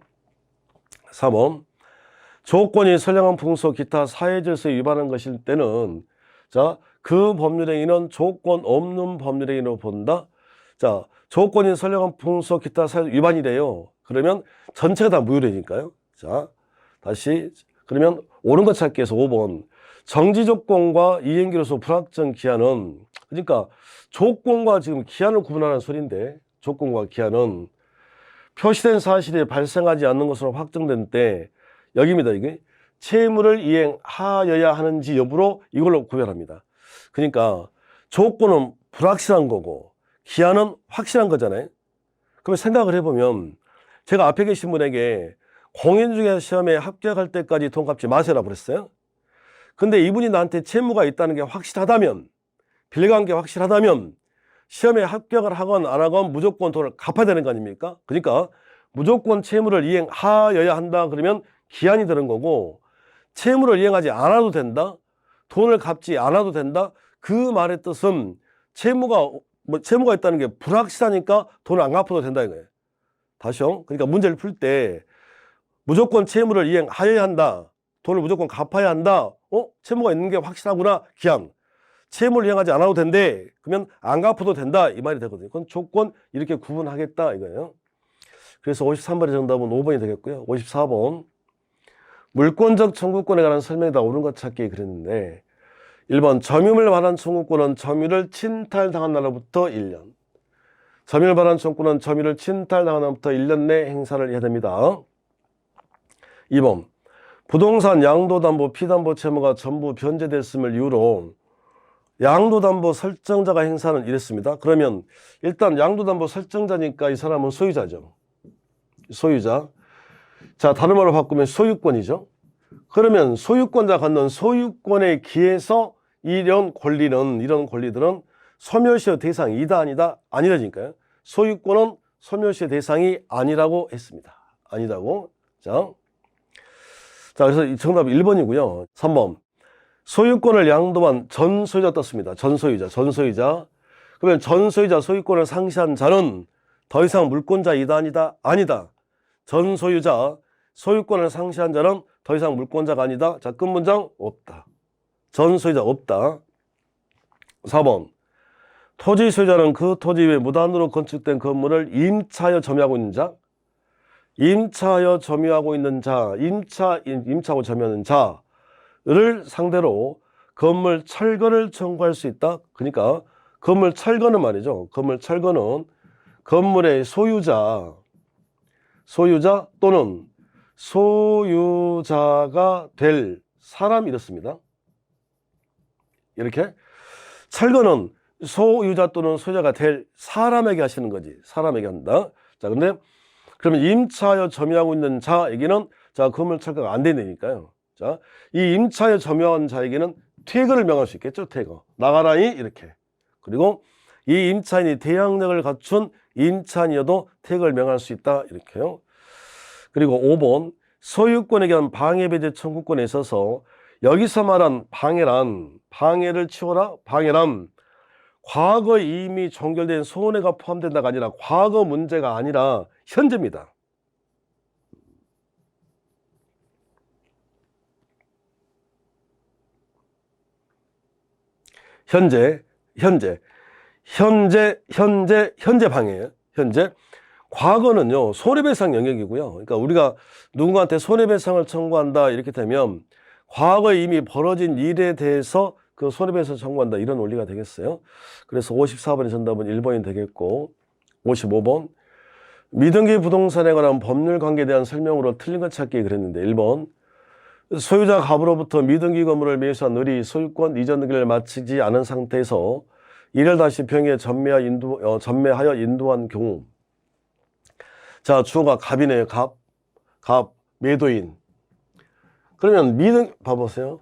3번. 조건이 선량한 풍속 기타 사회 질서에 위반한 것일 때는 자, 그 법률 행위는 조건 없는 법률 행위로 본다. 자, 조건이 선량한 풍속 기타 사회 위반이래요. 그러면 전체가 다 무효되니까요. 자, 다시 그러면 옳은 것 찾기에서 5번 정지 조건과 이행기로서 불확정 기한은 그러니까 조건과 지금 기한을 구분하는 소리인데 조건과 기한은 표시된 사실이 발생하지 않는 것으로 확정된 때 여기입니다. 이게 채무를 이행하여야 하는지 여부로 이걸로 구별합니다. 그러니까 조건은 불확실한 거고 기한은 확실한 거잖아요. 그러면 생각을 해보면 제가 앞에 계신 분에게 공인중개사 시험에 합격할 때까지 돈 갚지 마세요라고 그랬어요. 근데 이분이 나한테 채무가 있다는 게 확실하다면 빌려간 게 확실하다면 시험에 합격을 하건 안 하건 무조건 돈을 갚아야 되는 거 아닙니까? 그러니까 무조건 채무를 이행하여야 한다 그러면 기한이 드는 거고 채무를 이행하지 않아도 된다 돈을 갚지 않아도 된다 그 말의 뜻은 채무가 있다는 게 불확실하니까 돈을 안 갚아도 된다 이거예요. 다시요. 그러니까 문제를 풀 때 무조건 채무를 이행하여야 한다. 돈을 무조건 갚아야 한다. 채무가 있는 게 확실하구나. 기한. 채무를 이행하지 않아도 된대. 그러면 안 갚아도 된다. 이 말이 되거든요. 그건 조건 이렇게 구분하겠다 이거예요. 그래서 53번의 정답은 5번이 되겠고요. 54번. 물권적 청구권에 관한 설명이다. 옳은 것 찾기 그랬는데 1번 점유물 반환 청구권은 점유를 침탈당한 날로부터 1년. 점유물 반환 청구권은 점유를 침탈당한 날로부터 1년 내 행사를 해야 됩니다. 2번 부동산 양도담보 피담보 채무가 전부 변제됐음을 이유로 양도담보 설정자가 행사는 이랬습니다. 그러면 일단 양도담보 설정자니까 이 사람은 소유자죠. 소유자. 자, 다른 말로 바꾸면 소유권이죠. 그러면 소유권자 갖는 소유권에 기해서 이런 권리들은 소멸시효 대상이다 아니다 아니라니까요. 소유권은 소멸시효 대상이 아니라고 했습니다. 아니라고. 자, 그래서 이 정답이 1번이고요. 3번 소유권을 양도한 전 소유자 떴습니다. 전 소유자. 그러면 전 소유자 소유권을 상실한 자는 더 이상 물권자이다 아니다. 전 소유자 소유권을 상실한 자는 더 이상 물권자가 아니다. 자, 끝 문장 없다. 전 소유자 없다. 4번 토지 소유자는 그 토지 위에 무단으로 건축된 건물을 임차하여 점유하고 있는 자, 임차하고 점유하는 자를 상대로 건물 철거를 청구할 수 있다. 그러니까 건물 철거는 말이죠. 건물 철거는 건물의 소유자 또는 소유자가 될 사람 이렇습니다. 이렇게 철거는 소유자 또는 소유자가 될 사람에게 하시는 거지. 사람에게 한다. 자, 근데 그러면 임차하여 점유하고 있는 자에게는 자, 건물 철거가 안 되니까요. 자, 이 임차하여 점유한 자에게는 퇴거를 명할 수 있겠죠. 퇴거. 나가라니 이렇게. 그리고 이 임차인이 대항력을 갖춘 임차인이어도 퇴거를 명할 수 있다. 이렇게요. 그리고 5번 소유권에 대한 방해배제 청구권에 있어서 여기서 말한 방해를 치워라. 방해란 과거에 이미 종결된 손해가 포함된다가 아니라 과거 문제가 아니라 현재입니다. 현재 방해예요. 현재. 과거는요, 손해배상 영역이고요. 그러니까 우리가 누군가한테 손해배상을 청구한다 이렇게 되면 과거에 이미 벌어진 일에 대해서 그 손해배상 청구한다. 이런 논리가 되겠어요. 그래서 54번의 정답은 1번이 되겠고 55번 미등기 부동산에 관한 법률 관계에 대한 설명으로 틀린 것 찾기 그랬는데 1번 소유자 갑으로부터 미등기 건물을 매수한 을이 소유권 이전 등기를 마치지 않은 상태에서 이를 다시 병에 전매하여 인도한 경우 자 주어가 갑이네요. 갑 매도인 그러면 봐보세요.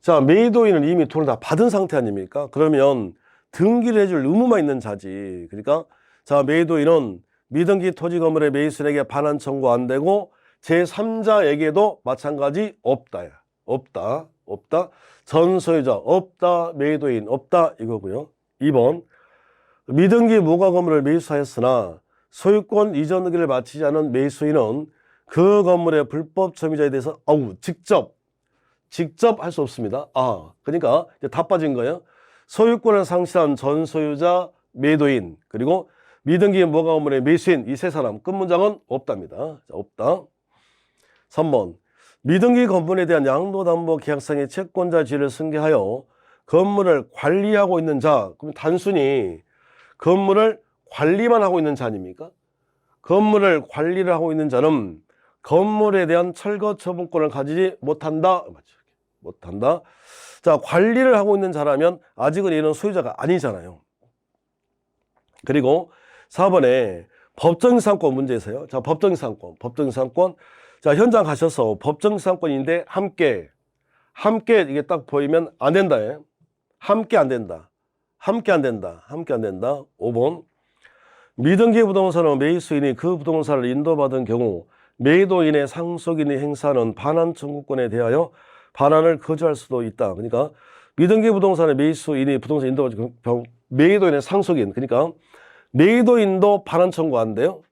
자 매도인은 이미 돈을 다 받은 상태 아닙니까? 그러면 등기를 해줄 의무만 있는 자지. 그러니까 자 매도인은 미등기 토지 건물의 매수인에게 반환 청구 안 되고 제3자에게도 마찬가지 없다야. 없다. 전 소유자 없다. 매도인 없다. 이거고요. 2번 미등기 무과 건물을 매수하였으나 소유권 이전 등기를 마치지 않은 매수인은 그 건물의 불법 점유자에 대해서 직접 할 수 없습니다. 그러니까 이제 다 빠진 거예요. 소유권을 상실한 전 소유자, 매도인, 그리고 미등기 무과 건물의 매수인 이 세 사람 끝 문장은 없답니다. 자, 없다. 3번 미등기 건물에 대한 양도담보 계약상의 채권자 지위를 승계하여 건물을 관리하고 있는 자. 그럼 단순히 건물을 관리만 하고 있는 자 아닙니까? 건물을 관리를 하고 있는 자는 건물에 대한 철거 처분권을 가지지 못한다. 못한다. 자, 관리를 하고 있는 자라면 아직은 얘는 소유자가 아니잖아요. 그리고 4번에 법정상권 문제에서요. 자, 법정상권. 자, 현장 가셔서 법정상권인데 함께 이게 딱 보이면 안 된다. 함께 안 된다. 5번. 미등기 부동산은 매수인이 그 부동산을 인도받은 경우 매도인의 상속인이 행사하는 반환 청구권에 대하여 반환을 거부할 수도 있다. 그러니까 미등기 부동산의 매수인이 부동산 인도받은 경우 매도인의 상속인, 그러니까 매도인도 반환 청구한대요.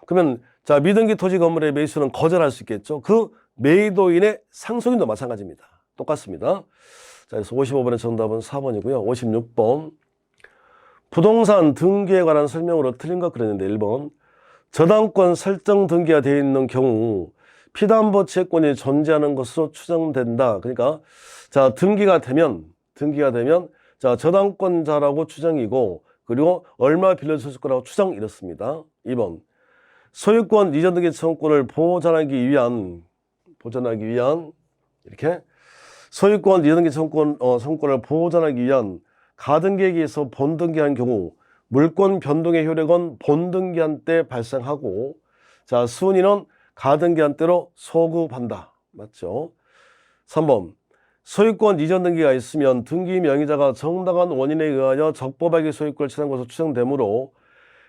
그러면 자 미등기 토지 건물의 매수는 거절할 수 있겠죠. 그 매도인의 상속인도 마찬가지입니다. 똑같습니다. 자, 그래서 55번의 정답은 4번이고요. 56번 부동산 등기에 관한 설명으로 틀린 것 그랬는데 1번 저당권 설정 등기가 되어 있는 경우 피담보 채권이 존재하는 것으로 추정된다. 그러니까 자 등기가 되면 자 저당권자라고 추정이고 그리고 얼마 빌려줬을 거라고 추정 이렇습니다. 2번 소유권 이전 등기 청구권을 보전하기 위한 이렇게 소유권 이전 등기 청구권을 보전하기 위한 가등기에서 본등기한 경우 물권 변동의 효력은 본등기한 때 발생하고 자 순위는 가등기한 때로 소급한다. 맞죠? 3번 소유권 이전 등기가 있으면 등기 명의자가 정당한 원인에 의하여 적법하게 소유권을 취득한 것으로 추정되므로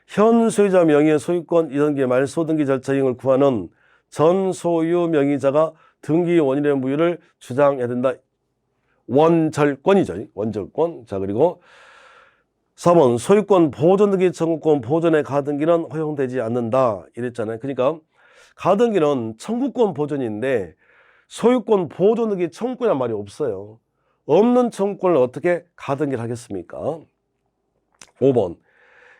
현 소유자 명의의 소유권 이전기 말소 등기 절차 이행을 구하는 전 소유 명의자가 등기 원인의 무효를 주장해야 된다. 원절권이죠. 원절권. 자, 그리고 4번 소유권 보존 등기 청구권 보존의 가등기는 허용되지 않는다. 이랬잖아요. 그러니까 가등기는 청구권 보존인데 소유권 보존 등기 청구권이란 말이 없어요. 없는 청구권을 어떻게 가등기를 하겠습니까? 5번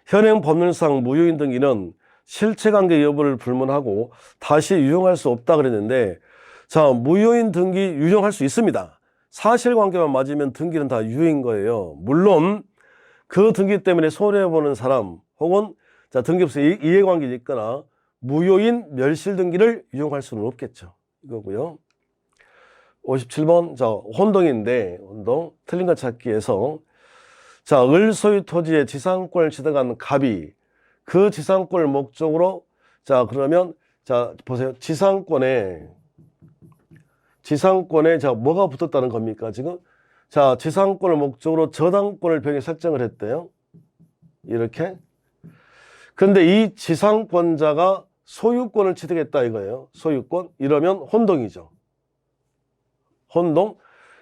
현행 법률상 무효인 등기는 실체관계 여부를 불문하고 다시 유용할 수 없다 그랬는데 자 무효인 등기 유용할 수 있습니다. 사실관계만 맞으면 등기는 다 유효인 거예요. 물론 그 등기 때문에 손해보는 사람 혹은 자 등기업소 이해관계가 있거나 무효인 멸실 등기를 유용할 수는 없겠죠. 이거고요. 57번 자 혼동인데 혼동 틀린 것 찾기에서 자 을소유 토지의 지상권을 취득한 갑이 그 지상권을 목적으로 자 그러면 자 보세요. 지상권에 자 뭐가 붙었다는 겁니까 지금? 자 지상권을 목적으로 저당권을 병에 설정을 했대요. 이렇게. 근데 이 지상권자가 소유권을 취득했다 이거예요. 소유권. 이러면 혼동이죠. 혼동.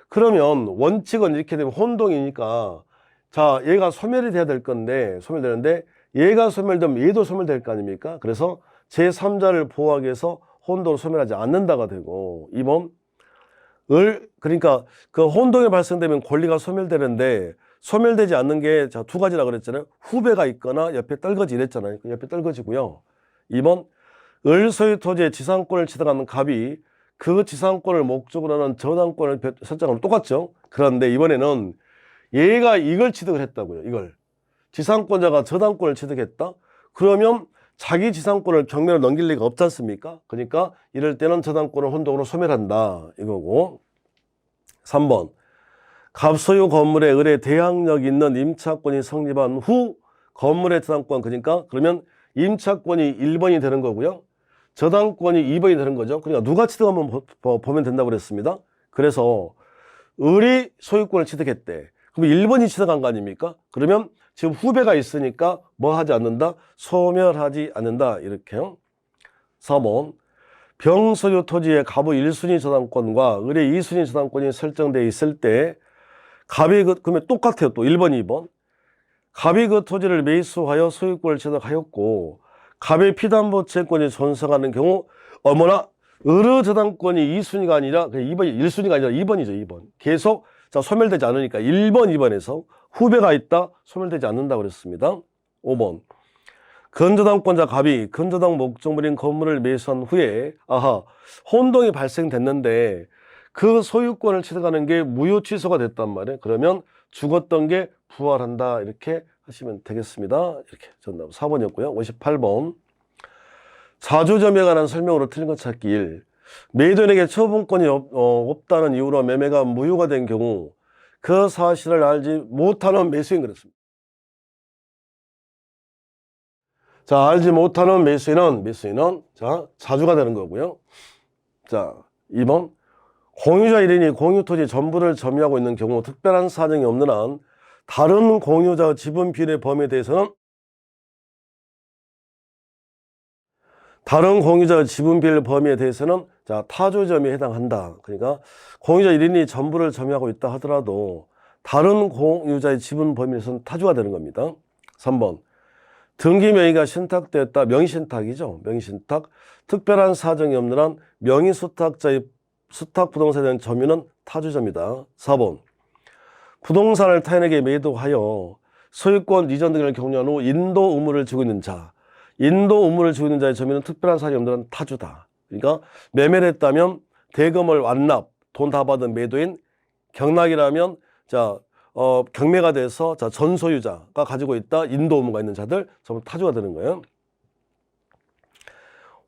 그러면 원칙은 이렇게 되면 혼동이니까 자 얘가 소멸이 돼야 될 건데 소멸되는데 얘가 소멸되면 얘도 소멸될 거 아닙니까? 그래서 제3자를 보호하기 위해서 혼동을 소멸하지 않는다가 되고 2번 그러니까 그 혼동이 발생되면 권리가 소멸되는데 소멸되지 않는 게 자 두 가지라 그랬잖아요. 후배가 있거나 옆에 떨거지 이랬잖아요. 옆에 떨거지고요. 2번 을 소유 토지의 지상권을 취득하는 갑이 그 지상권을 목적으로 하는 저당권을 설정하면 똑같죠. 그런데 이번에는 얘가 이걸 취득을 했다고요. 이걸. 지상권자가 저당권을 취득했다? 그러면 자기 지상권을 경매로 넘길 리가 없지 않습니까? 그러니까 이럴 때는 저당권을 혼동으로 소멸한다. 이거고. 3번. 갑소유 건물의 을에 대항력 있는 임차권이 성립한 후 건물의 저당권, 그러니까 그러면 임차권이 1번이 되는 거고요. 저당권이 2번이 되는 거죠. 그러니까 누가 취득하면 보면 된다고 그랬습니다. 그래서 을이 소유권을 취득했대. 그럼 1번이 취득한 거 아닙니까? 그러면 지금 후배가 있으니까 뭐 하지 않는다? 소멸하지 않는다. 이렇게요. 4번. 병소유 토지의 갑의 1순위 저당권과 을의 2순위 저당권이 설정되어 있을 때 갑이 그러면 똑같아요. 또 1번, 2번. 갑이 그 토지를 매수하여 소유권을 취득하였고 갑의 피담보 채권이 존속하는 경우 어머나 을의 저당권이 2순위가 아니라 2번, 1순위가 아니라 2번이죠. 2번. 계속 자 소멸되지 않으니까 1번, 2번에서 후배가 있다 소멸되지 않는다고 그랬습니다. 5번. 근저당권자 갑이 근저당 목적물인 건물을 매수한 후에 혼동이 발생됐는데 그 소유권을 취득하는 게 무효 취소가 됐단 말이에요. 그러면 죽었던 게 부활한다. 이렇게 하시면 되겠습니다. 이렇게 정답 4번이었고요. 58번. 자주점에 관한 설명으로 틀린 것 찾기 1. 매도인에게 처분권이 없다는 이유로 매매가 무효가 된 경우 그 사실을 알지 못하는 매수인 그랬습니다. 자, 알지 못하는 매수인은 자, 자주가 되는 거고요. 자, 2번. 공유자 1인이 공유토지 전부를 점유하고 있는 경우 특별한 사정이 없는 한 다른 공유자의 지분 비율의 범위에 대해서는 자, 타주점에 해당한다. 그러니까 공유자 1인이 전부를 점유하고 있다 하더라도 다른 공유자의 지분 범위에서는 타주가 되는 겁니다. 3번. 등기 명의가 신탁되었다. 명의신탁이죠. 명의신탁. 특별한 사정이 없는 한 명의수탁자의 수탁 부동산에 대한 점유는 타주점이다. 4번. 부동산을 타인에게 매도하여 소유권 이전 등을 경료한 후 인도 의무를 지고 있는 자. 인도 의무를 지고 있는 자의 점유는 특별한 사정이 없는 한 타주다. 그러니까 매매를 했다면 대금을 완납, 돈 다 받은 매도인, 경락이라면 자, 경매가 돼서 자, 전소유자가 가지고 있다. 인도 의무가 있는 자들 전부 타주가 되는 거예요.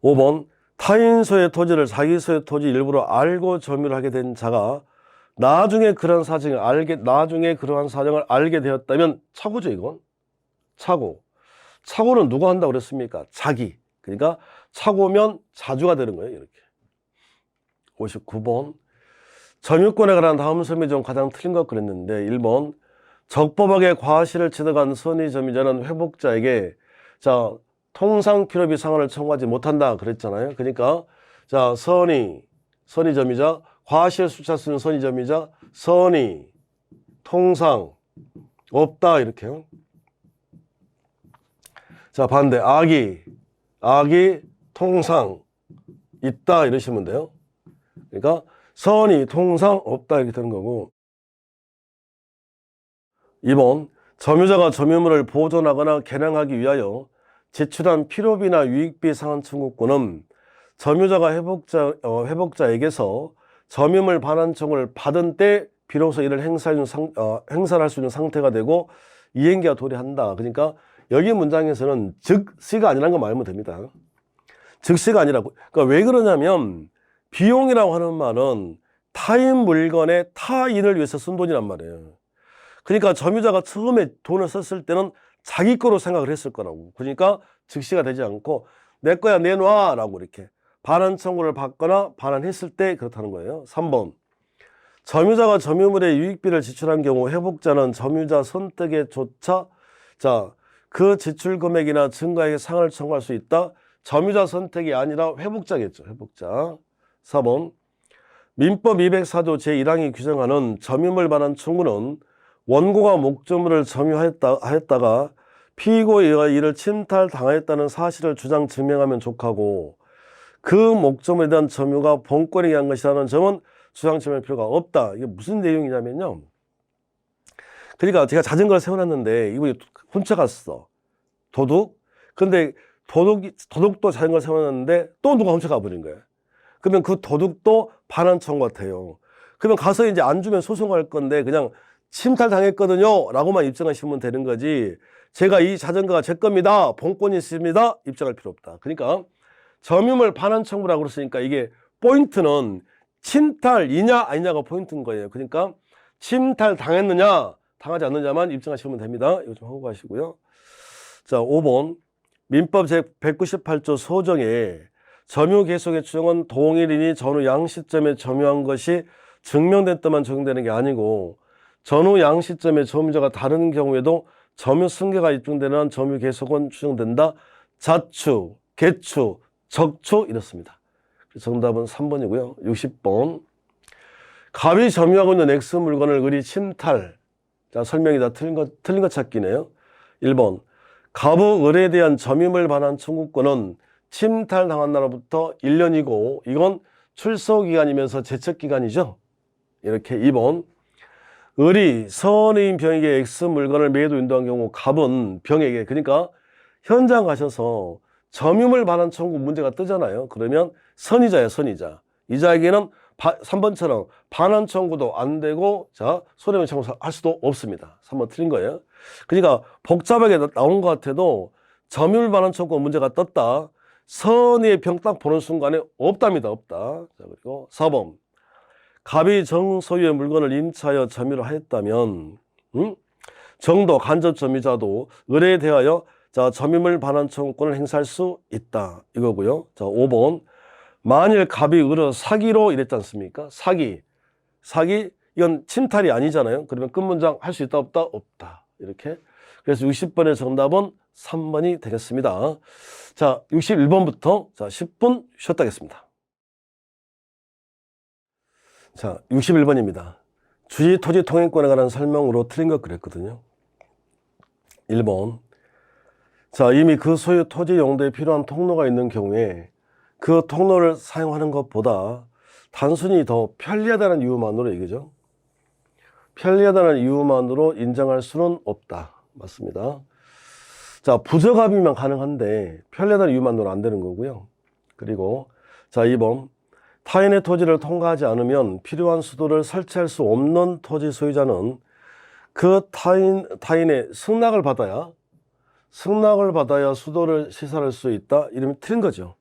5번. 타인 소유의 토지를 자기 소유의 토지 일부러 알고 점유를 하게 된 자가 나중에 그러한 사정을 알게 되었다면 착오죠, 이건. 착오. 착오는 누가 한다고 그랬습니까? 자기. 그러니까 착오면 자주가 되는 거예요, 이렇게. 59번. 점유권에 관한 다음 설명 중 가장 틀린 것 그랬는데 1번. 적법하게 과실을 취득한 선의 점유자는 회복자에게 자, 통상 필요비 상환을 청구하지 못한다 그랬잖아요. 그러니까 자, 선의 점유자, 과실 수차 쓰는 선의 점유자, 선의, 통상 없다 이렇게요. 자, 반대 악의, 통상 있다 이러시면 돼요. 그러니까 선의, 통상 없다 이렇게 되는 거고. 2번. 점유자가 점유물을 보존하거나 개량하기 위하여 제출한 필요비나 유익비 상환 청구권은 점유자가 회복자에게서 점유물 반환 청구를 받은 때 비로소 이를 행사할 수 있는 상태가 되고 이행기가 도래한다. 그러니까 여기 문장에서는 즉시가 아니라는 거 말하면 됩니다. 즉시가 아니라고. 그러니까 왜 그러냐면 비용이라고 하는 말은 타인 물건에 타인을 위해서 쓴 돈이란 말이에요. 그러니까 점유자가 처음에 돈을 썼을 때는 자기 거로 생각을 했을 거라고. 그러니까 즉시가 되지 않고 내 거야 내놔 라고 이렇게 반환 청구를 받거나 반환했을 때 그렇다는 거예요. 3번. 점유자가 점유물의 유익비를 지출한 경우 회복자는 점유자 선택에 조차 자, 그 지출 금액이나 증가액의 상한을 청구할 수 있다. 점유자 선택이 아니라 회복자겠죠. 회복자. 4번. 민법 204조 제1항이 규정하는 점유물 반환 청구는 원고가 목적물을 점유하였다가 피고에 의해 이를 침탈당하였다는 사실을 주장 증명하면 족하고 그 목적물에 대한 점유가 본권에 의한 것이라는 점은 주장 증명할 필요가 없다. 이게 무슨 내용이냐면요. 그러니까 제가 자전거를 세워놨는데 이분이 훔쳐갔어. 도둑. 근데 도둑도 자전거를 세워놨는데 또 누가 훔쳐가 버린 거예요. 그러면 그 도둑도 반환 청구가 돼요. 그러면 가서 이제 안 주면 소송할 건데 그냥 침탈당했거든요 라고만 입증하시면 되는 거지, 제가 이 자전거가 제 겁니다, 본권이 있습니다, 입증할 필요 없다. 그러니까 점유물 반환 청구라고 그랬으니까 이게 포인트는 침탈이냐 아니냐가 포인트인 거예요. 그러니까 침탈 당했느냐 당하지 않느냐만 입증하시면 됩니다. 이거 좀 하고 가시고요. 자, 5번 민법 제198조 소정에 점유 계속의 추정은 동일인이 전후 양 시점에 점유한 것이 증명됐다만 적용되는 게 아니고, 전후 양 시점에 점유자가 다른 경우에도 점유 승계가 입증되는 한 점유 계속은 추정된다. 자추, 개추, 적추 이렇습니다. 정답은 3번이고요. 60번 갑이 점유하고 있는 X 물건을 을이 침탈. 자, 설명이다. 틀린 거 찾기네요. 1번 갑의 을에 대한 점유물 반환 청구권은 침탈당한 날로부터 1년이고 이건 출소기간이면서 제척기간이죠. 이렇게. 2번 을이 선의인 병에게 X 물건을 매도 인도한 경우 갑은 병에게, 그러니까 현장 가셔서 점유물 반환 청구 문제가 뜨잖아요. 그러면 선의자예요, 선의자. 이자에게는 3번처럼 반환 청구도 안 되고, 자, 손해배상 청구할 수도 없습니다. 3번 틀린 거예요. 그러니까 복잡하게 나온 것 같아도 점유물 반환 청구 문제가 떴다. 선의의 병 딱 보는 순간에 없답니다. 없다. 자, 그리고 4번 갑이 정소유의 물건을 임차하여 점유를 하였다면 정도 간접 점유자도 을에 대하여 자, 점유물 반환 청구권을 행사할 수 있다. 이거고요. 자, 5번 만일 갑이 을을 사기로 이랬지 않습니까? 사기 이건 침탈이 아니잖아요. 그러면 끝문장 할 수 있다 없다? 없다. 이렇게. 그래서 60번의 정답은 3번이 되겠습니다. 자, 61번부터 자 10분 쉬었다 하겠습니다. 자, 61번입니다. 주의 토지 통행권에 관한 설명으로 틀린 것 그랬거든요. 1번 자, 이미 그 소유 토지 용도에 필요한 통로가 있는 경우에 그 통로를 사용하는 것보다 단순히 더 편리하다는 이유만으로 얘기죠. 편리하다는 이유만으로 인정할 수는 없다. 맞습니다. 자, 부적합이면 가능한데 편리하다는 이유만으로 안 되는 거고요. 그리고 자, 2번 타인의 토지를 통과하지 않으면 필요한 수도를 설치할 수 없는 토지 소유자는 그 타인의 승낙을 받아야 수도를 시설할 수 있다. 이러면 틀린 거죠.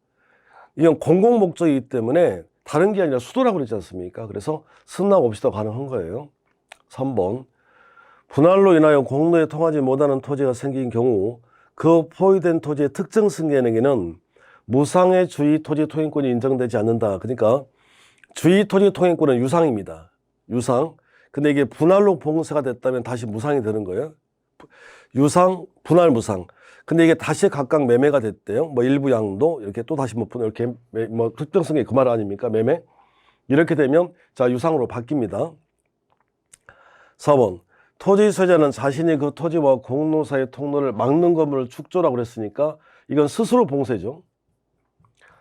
이건 공공목적이기 때문에 다른 게 아니라 수도라고 그러지 않습니까? 그래서 승낙 없이도 가능한 거예요. 3번 분할로 인하여 공로에 통하지 못하는 토지가 생긴 경우 그 포위된 토지의 특정 승계에게는 무상의 주의 토지 통행권이 인정되지 않는다. 그러니까 주의 토지 통행권은 유상입니다. 유상. 근데 이게 분할로 봉쇄가 됐다면 다시 무상이 되는 거예요. 유상, 분할, 무상. 근데 이게 다시 각각 매매가 됐대요. 뭐 일부 양도 이렇게 또 다시 이렇게 뭐 특정성이 그 말 아닙니까? 매매. 이렇게 되면 자, 유상으로 바뀝니다. 4번 토지 소유자는 자신이 그 토지와 공로 사이의 통로를 막는 건물을 축조라고 그랬으니까 이건 스스로 봉쇄죠.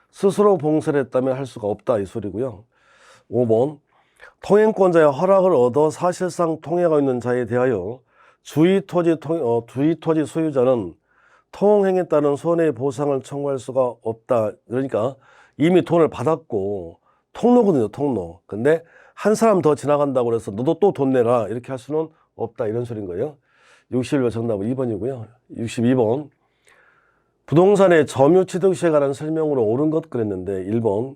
스스로 봉쇄를 했다면 할 수가 없다 이 소리고요. 5번 통행권자의 허락을 얻어 사실상 통행하고 있는 자에 대하여 주의 토지 소유자는 통행에 따른 손해보상을 청구할 수가 없다. 그러니까 이미 돈을 받았고 통로거든요, 통로. 근데 한 사람 더 지나간다고 해서 너도 또 돈 내라 이렇게 할 수는 없다 이런 소리인 거예요. 61번 정답은 2번이고요. 62번 부동산의 점유취득 시에 관한 설명으로 옳은 것 그랬는데 1번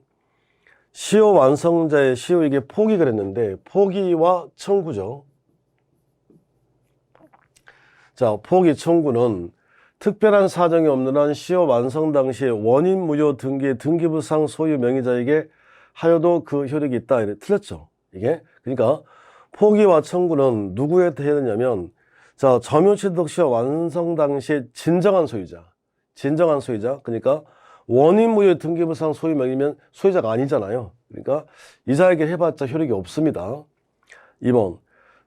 시효 완성자의 시효 이게 포기 그랬는데 포기와 청구죠. 자, 포기 청구는 특별한 사정이 없는 한 시효 완성 당시에 원인 무효 등기의 등기부상 소유 명의자에게 하여도 그 효력이 있다. 이래 틀렸죠. 이게 그러니까 포기와 청구는 누구에 해야 되냐면 자, 점유취득 시효 완성 당시에 진정한 소유자 그러니까 원인 무효 등기부상 소유 명의면 소유자가 아니잖아요. 그러니까 이자에게 해봤자 효력이 없습니다. 2번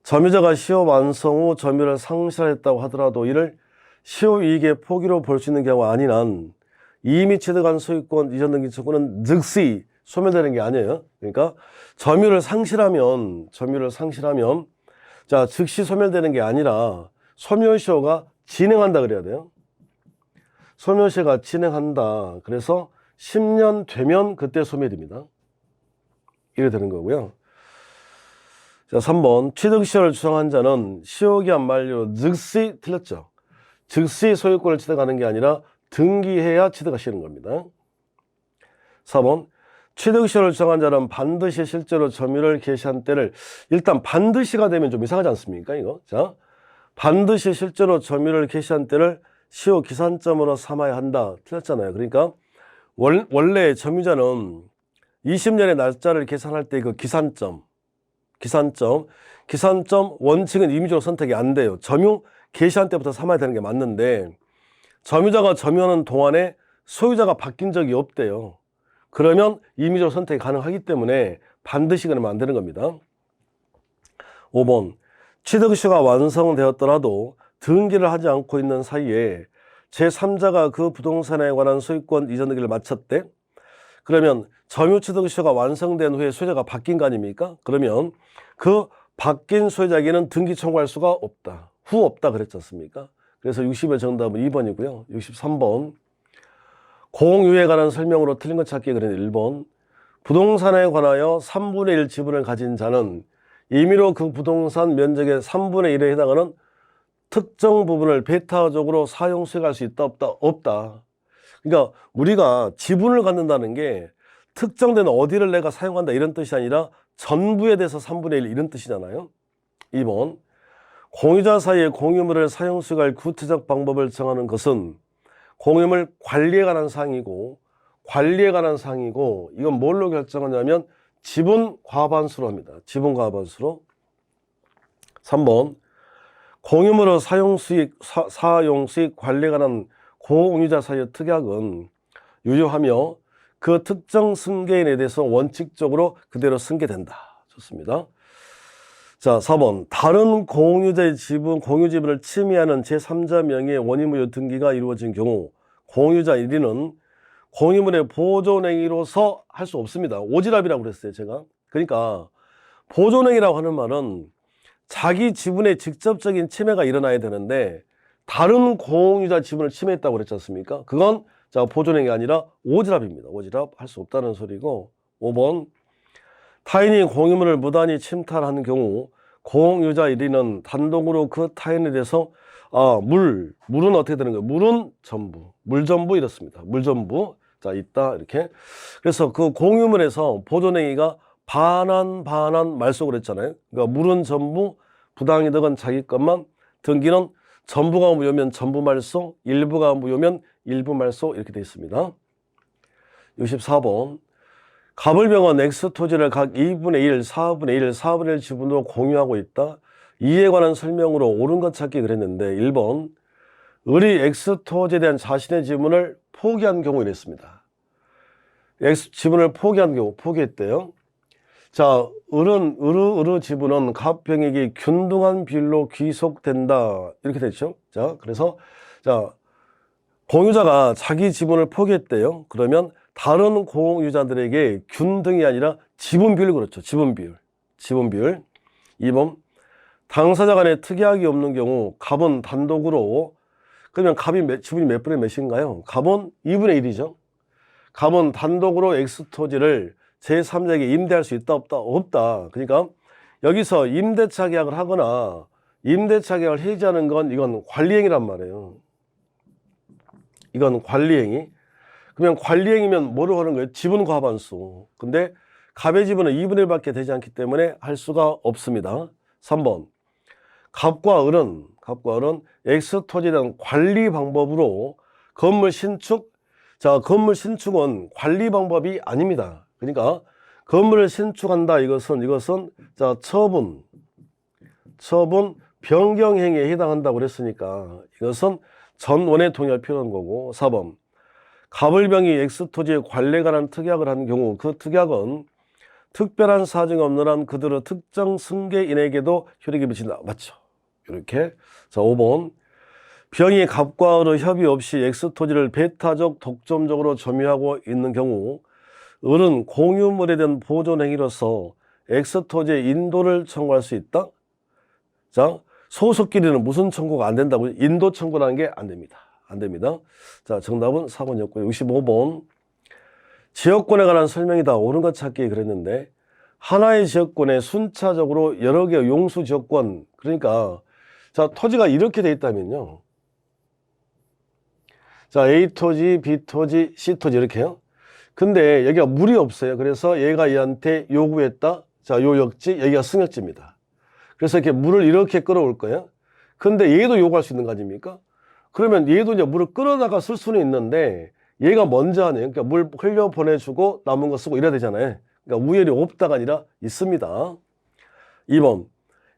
점유자가 시효 완성 후 점유를 상실했다고 하더라도 이를 시효 이익의 포기로 볼 수 있는 경우가 아닌 한 이미 취득한 소유권 이전 등기 청구는 즉시 소멸되는 게 아니에요. 그러니까 점유를 상실하면 자, 즉시 소멸되는 게 아니라 소멸시효가 진행한다 그래야 돼요. 소멸시효가 진행한다. 그래서 10년 되면 그때 소멸됩니다. 이래 되는 거고요. 자, 3번. 취득시효를 주장한 자는 시효기한 만료 즉시 틀렸죠. 즉시 소유권을 취득하는 게 아니라 등기해야 취득하시는 겁니다. 4번. 취득시효를 주장한 자는 반드시 실제로 점유를 개시한 때를, 일단 반드시가 되면 좀 이상하지 않습니까? 이거. 자, 반드시 실제로 점유를 개시한 때를 시효 기산점으로 삼아야 한다. 틀렸잖아요. 그러니까 원래 점유자는 20년의 날짜를 계산할 때 그 기산점 원칙은 임의적으로 선택이 안 돼요. 점유 개시한 때부터 삼아야 되는 게 맞는데, 점유자가 점유하는 동안에 소유자가 바뀐 적이 없대요. 그러면 임의적으로 선택이 가능하기 때문에 반드시 그러면 안 되는 겁니다. 5번. 취득시효가 완성되었더라도 등기를 하지 않고 있는 사이에 제3자가 그 부동산에 관한 소유권 이전 등기를 마쳤대. 그러면 점유취득시효가 완성된 후에 소유자가 바뀐 거 아닙니까? 그러면 그 바뀐 소유자에게는 등기 청구할 수가 없다. 후 없다 그랬지 않습니까? 그래서 60의 정답은 2번이고요. 63번. 공유에 관한 설명으로 틀린 것 찾기 그런 1번. 부동산에 관하여 3분의 1 지분을 가진 자는 임의로 그 부동산 면적의 3분의 1에 해당하는 특정 부분을 배타적으로 사용 수익할 수 있다 없다? 없다. 그러니까 우리가 지분을 갖는다는 게 특정된 어디를 내가 사용한다 이런 뜻이 아니라 전부에 대해서 3분의 1 이런 뜻이잖아요. 2번. 공유자 사이의 공유물을 사용 수익할 구체적 방법을 정하는 것은 공유물 관리에 관한 사항이고 이건 뭘로 결정하냐면 지분 과반수로 합니다. 지분 과반수로. 3번. 공유물의 사용 수익 관리에 관한 공유자 사이의 특약은 유효하며 그 특정 승계인에 대해서 원칙적으로 그대로 승계된다. 좋습니다. 자, 4번. 다른 공유자의 공유 지분을 침해하는 제3자 명의의 원의무효 등기가 이루어진 경우 공유자 1위는 공유물의 보존행위로서 할 수 없습니다. 오지랖이라고 그랬어요, 제가. 그러니까 보존행위라고 하는 말은 자기 지분의 직접적인 침해가 일어나야 되는데 다른 공유자 지분을 침해했다고 그랬지 않습니까? 그건 자, 보존행위가 아니라 오지랖입니다. 오지랖 할 수 없다는 소리고. 5번. 타인이 공유물을 무단히 침탈하는 경우 공유자 1위는 단독으로 그 타인에 대해서 물은 어떻게 되는 거예요? 물은 전부, 물전부 이렇습니다. 물전부. 자, 있다 이렇게. 그래서 그 공유물에서 보존행위가 반환 말속으로 했잖아요. 그러니까 물은 전부, 부당이득은 자기 것만, 등기는 전부가 무효면 전부 말소, 일부가 무효면 일부 말소 이렇게 되어 있습니다. 64번. 갑을병원 X토지를 각 2분의 1, 4분의 1, 4분의 1 지분으로 공유하고 있다. 이에 관한 설명으로 옳은 것 찾기 그랬는데 1번. 을이 X토지에 대한 자신의 지분을 포기한 경우 이랬습니다. 지분을 포기한 경우, 포기했대요. 자, 을의 지분은 갑병에게 균등한 비율로 귀속된다. 이렇게 됐죠. 자, 그래서, 공유자가 자기 지분을 포기했대요. 그러면 다른 공유자들에게 균등이 아니라 지분 비율 그렇죠. 지분 비율. 2번. 당사자 간에 특이하게 없는 경우 갑은 단독으로, 그러면 지분이 몇 분의 몇인가요? 갑은 2분의 1이죠. 갑은 단독으로 X토지를 제3자에게 임대할 수 있다 없다? 없다. 그러니까 여기서 임대차 계약을 하거나 임대차 계약을 해지하는 건 이건 관리행위란 말이에요. 이건 관리행위. 그러면 관리행위면 뭐로 하는 거예요? 지분 과반수. 근데 갑의 지분은 2분의 1밖에 되지 않기 때문에 할 수가 없습니다. 3번. 갑과 을은 X토지에 대한 관리 방법으로 건물 신축. 자, 건물 신축은 관리 방법이 아닙니다. 그러니까 건물을 신축한다 이것은 자, 처분 변경 행위에 해당한다고 그랬으니까 이것은 전원에 동의할 필요한 거고. 4번. 갑을병이 X토지의 관리에 관한 특약을 한 경우 그 특약은 특별한 사정이 없는 한 그들의 특정 승계인에게도 효력이 미친다. 맞죠? 이렇게. 자, 5번. 병이 갑과 을의 협의 없이 X토지를 배타적 독점적으로 점유하고 있는 경우 을은 공유물에 대한 보존행위로서 X토지의 인도를 청구할 수 있다. 자, 소속끼리는 무슨 청구가 안 된다고요? 인도 청구라는 게 안 됩니다. 안 됩니다. 자, 정답은 4번이었고요. 65번. 지역권에 관한 설명이다. 옳은 것 찾기 그랬는데 하나의 지역권에 순차적으로 여러 개의 용수 지역권, 그러니까 자, 토지가 이렇게 돼 있다면요. 자, A 토지, B 토지, C 토지 이렇게요. 근데 여기가 물이 없어요. 그래서 얘가 얘한테 요구했다. 자, 요역지, 여기가 승역지입니다. 그래서 이렇게 물을 이렇게 끌어올 거예요. 근데 얘도 요구할 수 있는 거 아닙니까? 그러면 얘도 이제 물을 끌어다가 쓸 수는 있는데 얘가 먼저 하네요. 그러니까 물 흘려 보내주고 남은 거 쓰고 이래야 되잖아요. 그러니까 우열이 없다가 아니라 있습니다. 2번.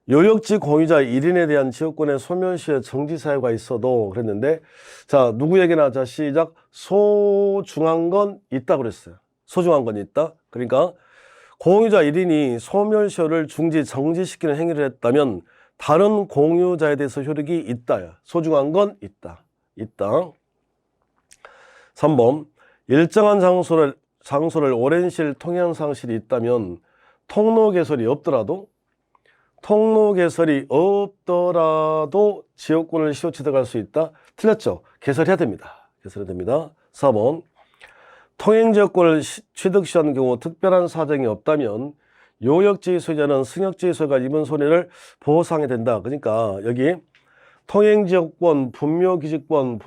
요역지 공유자 1인에 대한 지역권의 소멸시효 정지 사유가 있어도 그랬는데, 자, 누구에게나, 자, 시작. 소중한 건 있다 그랬어요. 소중한 건 있다. 그러니까 공유자 1인이 소멸시효를 중지, 정지시키는 행위를 했다면 다른 공유자에 대해서 효력이 있다. 소중한 건 있다. 있다. 3번. 일정한 장소를 오랜 시일 통행 상실이 있다면 통로 개설이 없더라도 지역권을 시효 취득할 수 있다. 틀렸죠? 개설해야 됩니다. 개설해야 됩니다. 4번. 통행지역권을 취득시한 경우 특별한 사정이 없다면 요역지 소유자는 승역지 소유가 입은 손해를 보상해야 된다. 그러니까 여기 통행지역권, 분묘기지권,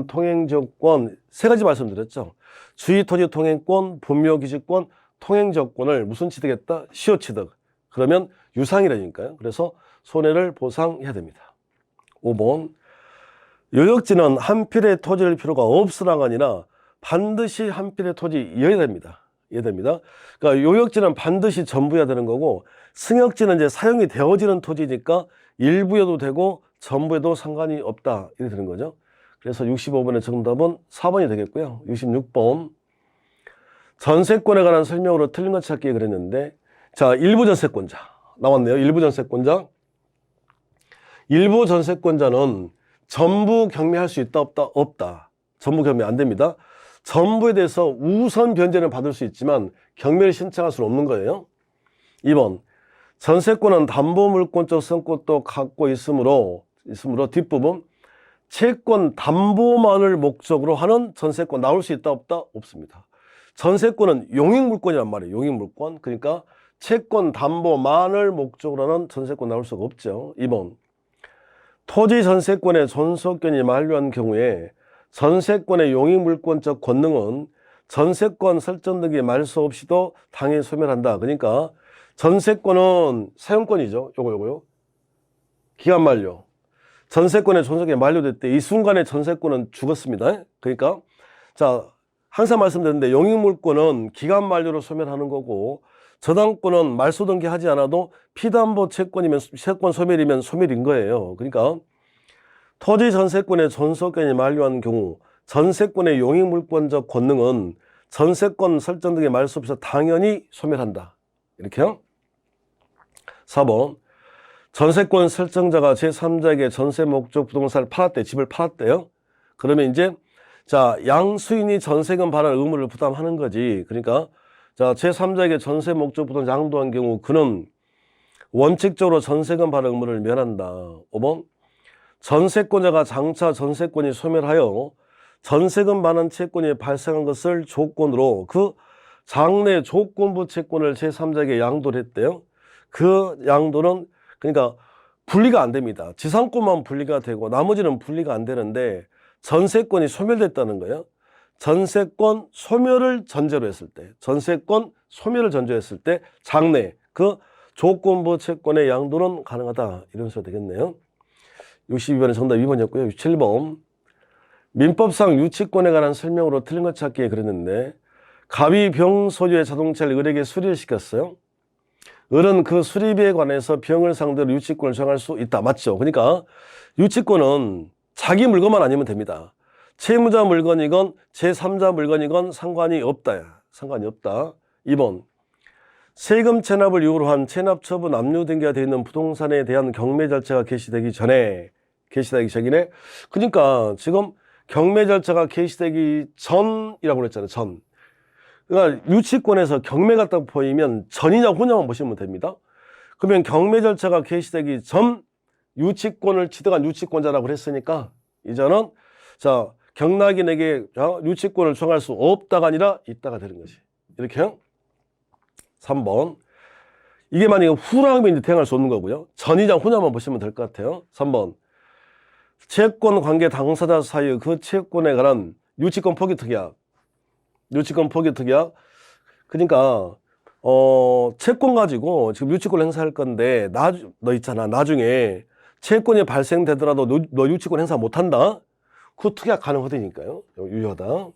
통행지역권 세 가지 말씀드렸죠. 주의토지 통행권, 분묘기지권, 통행지역권을 무슨 취득했다? 시효 취득. 그러면 유상이라니까요. 그래서 손해를 보상해야 됩니다. 5번. 요역지는 한 필의 토지일 필요가 없으라가 아니라 반드시 한 필의 토지여야 됩니다. 이해됩니다. 그러니까 요역지는 반드시 전부여야 되는 거고, 승역지는 이제 사용이 되어지는 토지니까 일부여도 되고 전부에도 상관이 없다. 이렇게 되는 거죠. 그래서 65번의 정답은 4번이 되겠고요. 66번. 전세권에 관한 설명으로 틀린 것 찾기 그랬는데, 자, 일부 전세권자 나왔네요. 일부 전세권자. 일부 전세권자는 전부 경매할 수 있다, 없다? 없다. 전부 경매 안 됩니다. 전부에 대해서 우선 변제는 받을 수 있지만 경매를 신청할 수는 없는 거예요. 2번. 전세권은 담보물권적 성격도 갖고 있으므로 뒷부분 채권 담보만을 목적으로 하는 전세권 나올 수 있다, 없다? 없습니다. 전세권은 용익물권이란 말이에요. 용익물권. 그러니까 채권 담보만을 목적으로 하는 전세권 나올 수가 없죠. 2번. 토지 전세권의 존속견이 만료한 경우에 전세권의 용익물권적 권능은 전세권 설정 등기 말소 없이도 당연히 소멸한다. 그러니까 전세권은 사용권이죠. 요거요. 기간 만료. 전세권의 존속이 만료될 때 이 순간에 전세권은 죽었습니다. 그러니까 자, 항상 말씀드렸는데 용익물권은 기간 만료로 소멸하는 거고 저당권은 말소 등기하지 않아도 피담보 채권 소멸이면 소멸인 거예요. 그러니까 토지 전세권의 존속권이 만료한 경우 전세권의 용익물권적 권능은 전세권 설정 등의 말소 없이서 당연히 소멸한다. 이렇게요. 4번. 전세권 설정자가 제3자에게 전세 목적 부동산을 팔았대. 집을 팔았대요. 그러면 이제 자, 양수인이 전세금 반환 의무를 부담하는 거지. 그러니까 자, 제3자에게 전세 목적 부동산 양도한 경우 그는 원칙적으로 전세금 반환 의무를 면한다. 5번. 전세권자가 장차 전세권이 소멸하여 전세금 반환 채권이 발생한 것을 조건으로 그 장래 조건부 채권을 제3자에게 양도를 했대요. 그 양도는 그러니까 분리가 안 됩니다. 지상권만 분리가 되고 나머지는 분리가 안 되는데 전세권이 소멸됐다는 거예요. 전세권 소멸을 전제로 했을 때, 장래 그 조건부 채권의 양도는 가능하다. 이런 식으로 되겠네요. 62번의 정답 2번이었고요. 67번. 민법상 유치권에 관한 설명으로 틀린 것 찾기에 그랬는데 갑이 병 소유의 자동차를 을에게 수리를 시켰어요. 을은 그 수리비에 관해서 병을 상대로 유치권을 정할 수 있다. 맞죠? 그러니까 유치권은 자기 물건만 아니면 됩니다. 채무자 물건이건 제3자 물건이건 상관이 없다. 상관이 없다. 2번. 세금 체납을 이유로 한 체납 처분 압류 등기가 되어 있는 부동산에 대한 경매 절차가 개시되기 전이네. 그러니까 지금 경매 절차가 개시되기 전이라고 그랬잖아요. 전. 그러니까 유치권에서 경매가 딱 보이면 전이냐 후냐만 보시면 됩니다. 그러면 경매 절차가 개시되기 전 유치권을 취득한 유치권자라고 그랬으니까 이제는 자, 경락인에게 유치권을 정할 수 없다가 아니라 있다가 되는 거지. 이렇게요. 3번. 이게 만약에 후라면 이제 대응할 수 없는 거고요. 전이냐 후냐만 보시면 될 것 같아요. 3번. 채권 관계 당사자 사이의 그 채권에 관한 유치권 포기 특약. 유치권 포기 특약. 그러니까 채권 가지고 지금 유치권을 행사할 건데 너 있잖아. 나중에 채권이 발생되더라도 너 유치권 행사 못 한다. 그 특약 가능하다니까요. 유효하다.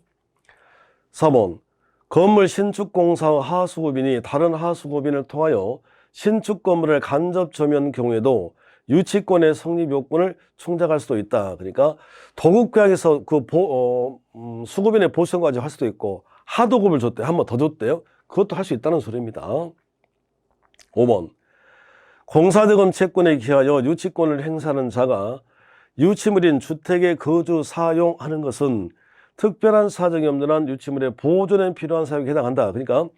4번. 건물 신축공사의 하수구빈이 다른 하수구빈을 통하여 신축 건물을 간접 점유한 경우에도 유치권의 성립 요건을 충족할 수도 있다. 그러니까 도급계약에서 그 수급인의 보수까지 할 수도 있고 하도급을 줬대. 한 번 더 줬대요. 그것도 할 수 있다는 소리입니다. 5번. 공사대금 채권에 기하여 유치권을 행사하는 자가 유치물인 주택에 거주 사용하는 것은 특별한 사정이 없는 한 유치물의 보존에 필요한 사용에 해당한다. 그러니까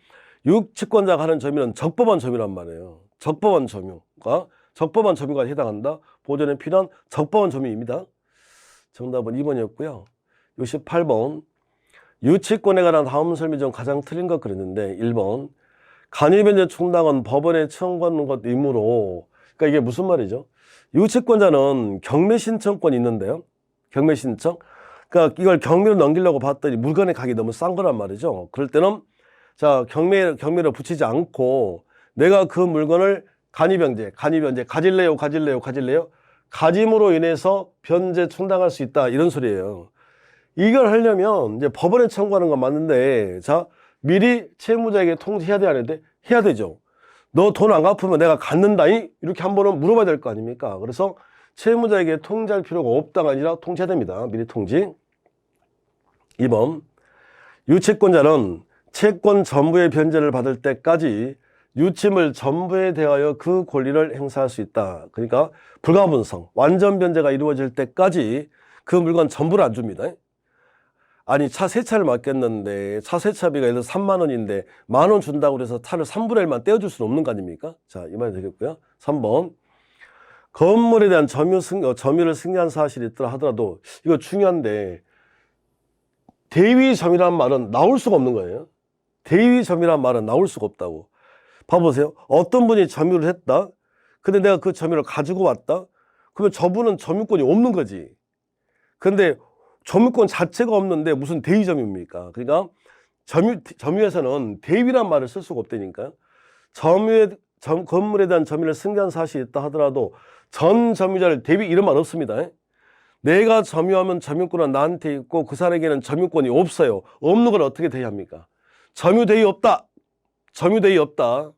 유치권자가 하는 점유는 적법한 점유란 말이에요. 적법한 점유가 해당한다. 보존에 필요한 적법한 점유입니다. 정답은 2번이었고요. 68번. 유치권에 관한 다음 설명 중 가장 틀린 것 그랬는데 1번. 간이변제 충당은 법원에 청구하는 것 의무로. 그러니까 이게 무슨 말이죠? 유치권자는 경매 신청권이 있는데요. 경매 신청. 그러니까 이걸 경매로 넘기려고 봤더니 물건의 가격이 너무 싼 거란 말이죠. 그럴 때는 자, 경매로 붙이지 않고 내가 그 물건을 간이변제, 가질래요? 가짐으로 인해서 변제 충당할 수 있다. 이런 소리예요. 이걸 하려면 이제 법원에 청구하는 건 맞는데, 자, 미리 채무자에게 통지해야 돼, 안 해야 돼? 해야 되죠. 너 돈 안 갚으면 내가 갖는다니? 이렇게 한 번은 물어봐야 될 거 아닙니까? 그래서 채무자에게 통지할 필요가 없다가 아니라 통지해야 됩니다. 미리 통지. 2번. 유치권자는 채권 전부의 변제를 받을 때까지 유치물 전부에 대하여 그 권리를 행사할 수 있다. 그러니까 불가분성, 완전 변제가 이루어질 때까지 그 물건 전부를 안 줍니다. 아니, 차 세차를 맡겼는데 차 세차비가 예를 들어 3만 원인데 10,000원 준다고 해서 차를 3분의 1만 떼어줄 수는 없는 거 아닙니까? 자, 이 말이 되겠고요. 3번. 건물에 대한 점유를 승계한 사실이 있더라 하더라도, 이거 중요한데, 대위 점유란 말은 나올 수가 없는 거예요. 대위 점유란 말은 나올 수가 없다고. 봐보세요. 어떤 분이 점유를 했다. 근데 내가 그 점유를 가지고 왔다. 그러면 저분은 점유권이 없는 거지. 근데 점유권 자체가 없는데 무슨 대위 점유입니까? 그러니까 점유에서는 대위란 말을 쓸 수가 없다니까요. 건물에 대한 점유를 승계한 사실이 있다 하더라도 전 점유자를 대위 이런 말 없습니다. 내가 점유하면 점유권은 나한테 있고 그 사람에게는 점유권이 없어요. 없는 걸 어떻게 대위합니까? 점유대위 없다. 점유대위 없다.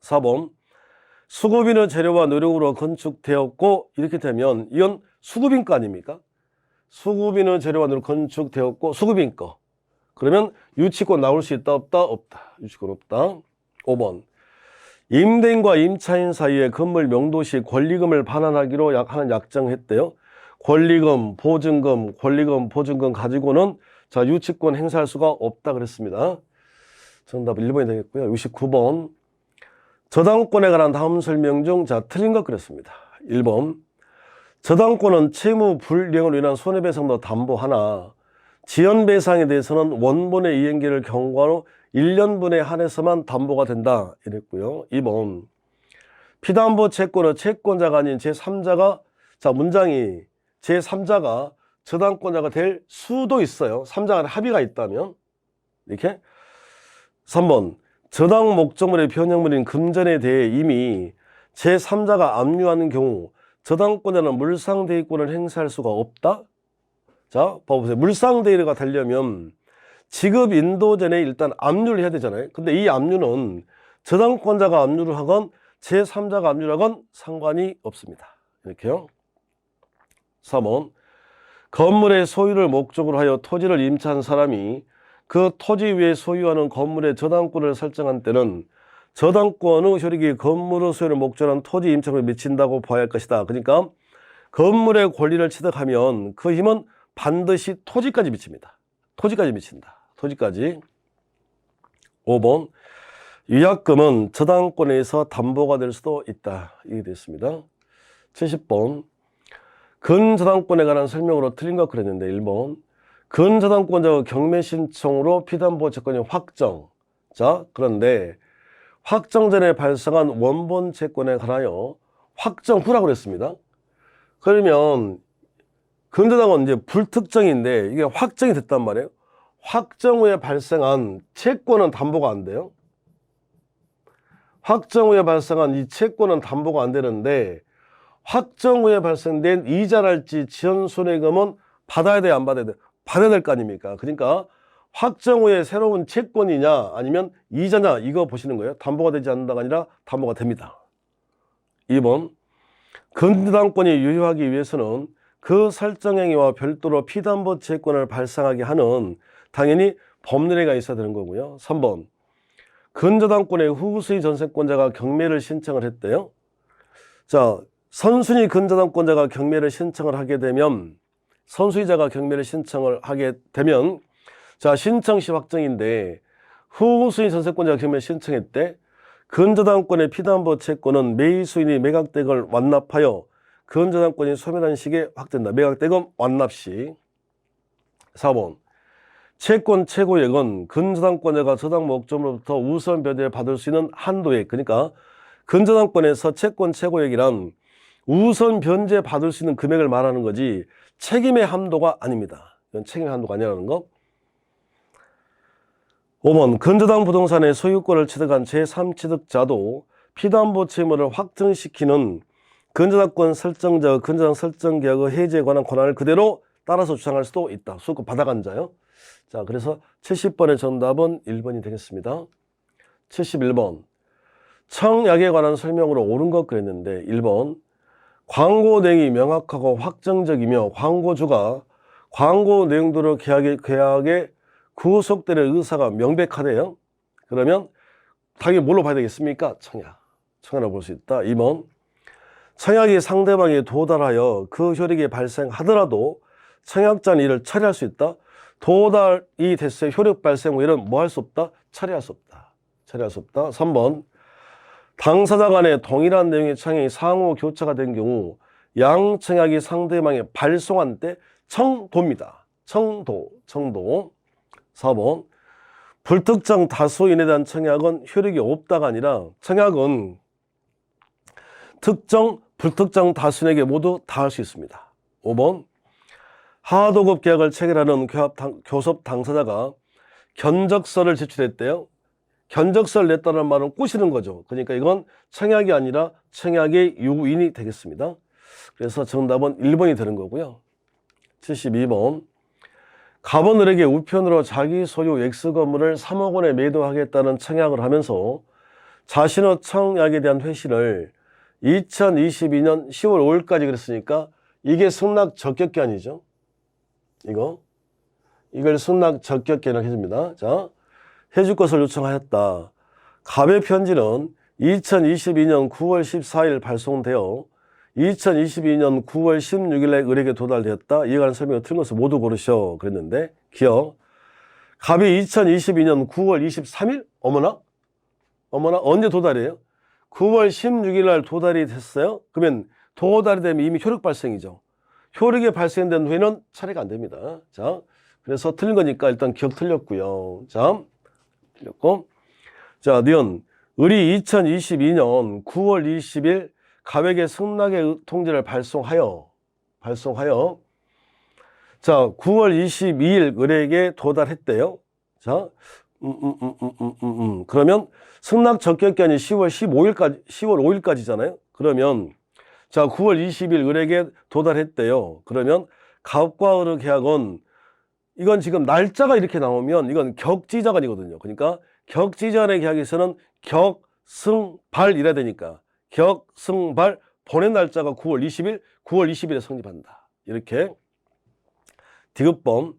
4번. 수급인의 재료와 노력으로 건축되었고, 이렇게 되면 이건 수급인 거 아닙니까? 수급인의 재료와 노력으로 건축되었고 수급인 거. 그러면 유치권 나올 수 있다 없다? 없다. 유치권 없다. 5번. 임대인과 임차인 사이에 건물 명도시 권리금을 반환하기로 하는 약정했대요. 권리금, 보증금 가지고는 자, 유치권 행사할 수가 없다 그랬습니다. 정답은 1번이 되겠고요. 69번. 저당권에 관한 다음 설명 중 자, 틀린 것 그랬습니다. 1번. 저당권은 채무 불이행으로 인한 손해배상도 담보하나 지연배상에 대해서는 원본의 이행기를 경과로 1년분에 한해서만 담보가 된다 이랬고요. 2번. 피담보 채권은 채권자가 아닌 제3자가 자, 문장이 제3자가 저당권자가 될 수도 있어요. 3자 간에 합의가 있다면. 이렇게. 3번. 저당 목적물의 변형물인 금전에 대해 이미 제3자가 압류하는 경우 저당권자는 물상대위권을 행사할 수가 없다. 자, 봐보세요. 물상대위가 되려면 지급 인도 전에 일단 압류를 해야 되잖아요. 근데 이 압류는 저당권자가 압류를 하건 제3자가 압류를 하건 상관이 없습니다. 이렇게요. 3번. 건물의 소유를 목적으로 하여 토지를 임차한 사람이 그 토지 위에 소유하는 건물의 저당권을 설정한 때는 저당권의 효력이 건물의 소유를 목적으로 한 토지 임차권에 미친다고 봐야 할 것이다. 그러니까 건물의 권리를 취득하면 그 힘은 반드시 토지까지 미칩니다. 토지까지 미친다. 토지까지. 5번. 위약금은 저당권에서 담보가 될 수도 있다. 이게 됐습니다. 70번. 근저당권에 관한 설명으로 틀린 것 그랬는데 1번. 근저당권자의 경매 신청으로 피담보 채권이 확정. 자, 그런데 확정 전에 발생한 원본 채권에 관하여 확정 후라고 그랬습니다. 그러면 근저당은 이제 불특정인데 이게 확정이 됐단 말이에요. 확정 후에 발생한 채권은 담보가 안 돼요. 확정 후에 발생한 이 채권은 담보가 안 되는데 확정 후에 발생된 이자랄지 지연손해금은 받아야 돼, 안 받아야 돼? 받아야 될 거 아닙니까? 그러니까 확정 후에 새로운 채권이냐 아니면 이자냐 이거 보시는 거예요. 담보가 되지 않는다가 아니라 담보가 됩니다. 2번 근저당권이 유효하기 위해서는 그 설정 행위와 별도로 피담보 채권을 발생하게 하는 당연히 법률행위가 있어야 되는 거고요. 3번 근저당권의 후수의 전세권자가 경매를 신청을 했대요. 자, 선순위 근저당권자가 경매를 신청을 하게 되면 선수이자가 경매를 신청을 하게 되면 자, 신청 시 확정인데 후수의 전세권자가 경매를 신청했대. 근저당권의 피담보 채권은 매수인이 매각대금을 완납하여 근저당권이 소멸한 시기에 확정된다. 매각대금 완납 시. 4번 채권 최고액은 근저당권자가 저당 목적으로부터 우선 변제를 받을 수 있는 한도액. 그러니까 근저당권에서 채권 최고액이란 우선 변제 받을 수 있는 금액을 말하는 거지 책임의 한도가 아닙니다. 이건 책임의 한도가 아니라는 거. 5번 근저당 부동산의 소유권을 취득한 제3취득자도 피담보 채무를 확정시키는 근저당권 설정자의 근저당 설정 계약의 해지에 관한 권한을 그대로 따라서 주장할 수도 있다. 소유권 받아간 자요. 자, 그래서 70번의 정답은 1번이 되겠습니다. 71번 청약에 관한 설명으로 옳은 것 그랬는데 1번 광고 내용이 명확하고 확정적이며 광고주가 광고 내용대로 계약에 구속될 의사가 명백하대요. 그러면 당연히 뭘로 봐야 되겠습니까? 청약으로 볼 수 있다. 2번 청약이 상대방에 도달하여 그 효력이 발생하더라도 청약자는 이를 처리할 수 있다. 도달이 됐어요. 효력 발생 후 이런 뭐 할 수 없다? 처리할 수 없다. 3번 당사자 간에 동일한 내용의 청약이 상호 교차가 된 경우 양 청약이 상대방에 발송한 때 청도입니다. 청도. 4번 불특정 다수인에 대한 청약은 효력이 없다가 아니라 청약은 특정, 불특정 다수인에게 모두 다 할 수 있습니다. 5번 하도급 계약을 체결하는 교섭 당사자가 견적서를 제출했대요. 견적서를 냈다는 말은 꼬시는 거죠. 그러니까 이건 청약이 아니라 청약의 유인이 되겠습니다. 그래서 정답은 1번이 되는 거고요. 72번 갑원을에게 우편으로 자기 소유 X 건물을 3억 원에 매도하겠다는 청약을 하면서 자신의 청약에 대한 회시를 2022년 10월 5일까지 그랬으니까 이게 승낙 적격 기한이죠. 이걸 승낙 적격 기한이라고 해줍니다. 자, 해줄 것을 요청하였다. 갑의 편지는 2022년 9월 14일 발송되어 2022년 9월 16일에 을에게 도달되었다. 이에 관한 설명을 틀린 것을 모두 고르셔. 그랬는데 기억. 갑이 2022년 9월 23일? 어머나 언제 도달이에요? 9월 16일 날 도달이 됐어요. 그러면 도달이 되면 이미 효력 발생이죠. 효력이 발생된 후에는 처리가 안 됩니다. 자, 그래서 틀린 거니까 일단 기억 틀렸고요. 자, 틀렸고. 자, 니은 을이 2022년 9월 20일 갑에게 승낙의 통지를 발송하여 자 9월 22일 을에게 도달했대요. 자, 그러면 승낙 적격기한이 10월 5일까지잖아요. 그러면 자 9월 20일 을에게 도달했대요. 그러면 갑과 을의 계약은 이건 지금 날짜가 이렇게 나오면 이건 격지자간이거든요. 그러니까 격지자간의 계약에서는 격승발 이래야 되니까 격승발 보낸 날짜가 9월 20일에 성립한다. 이렇게. 디귿번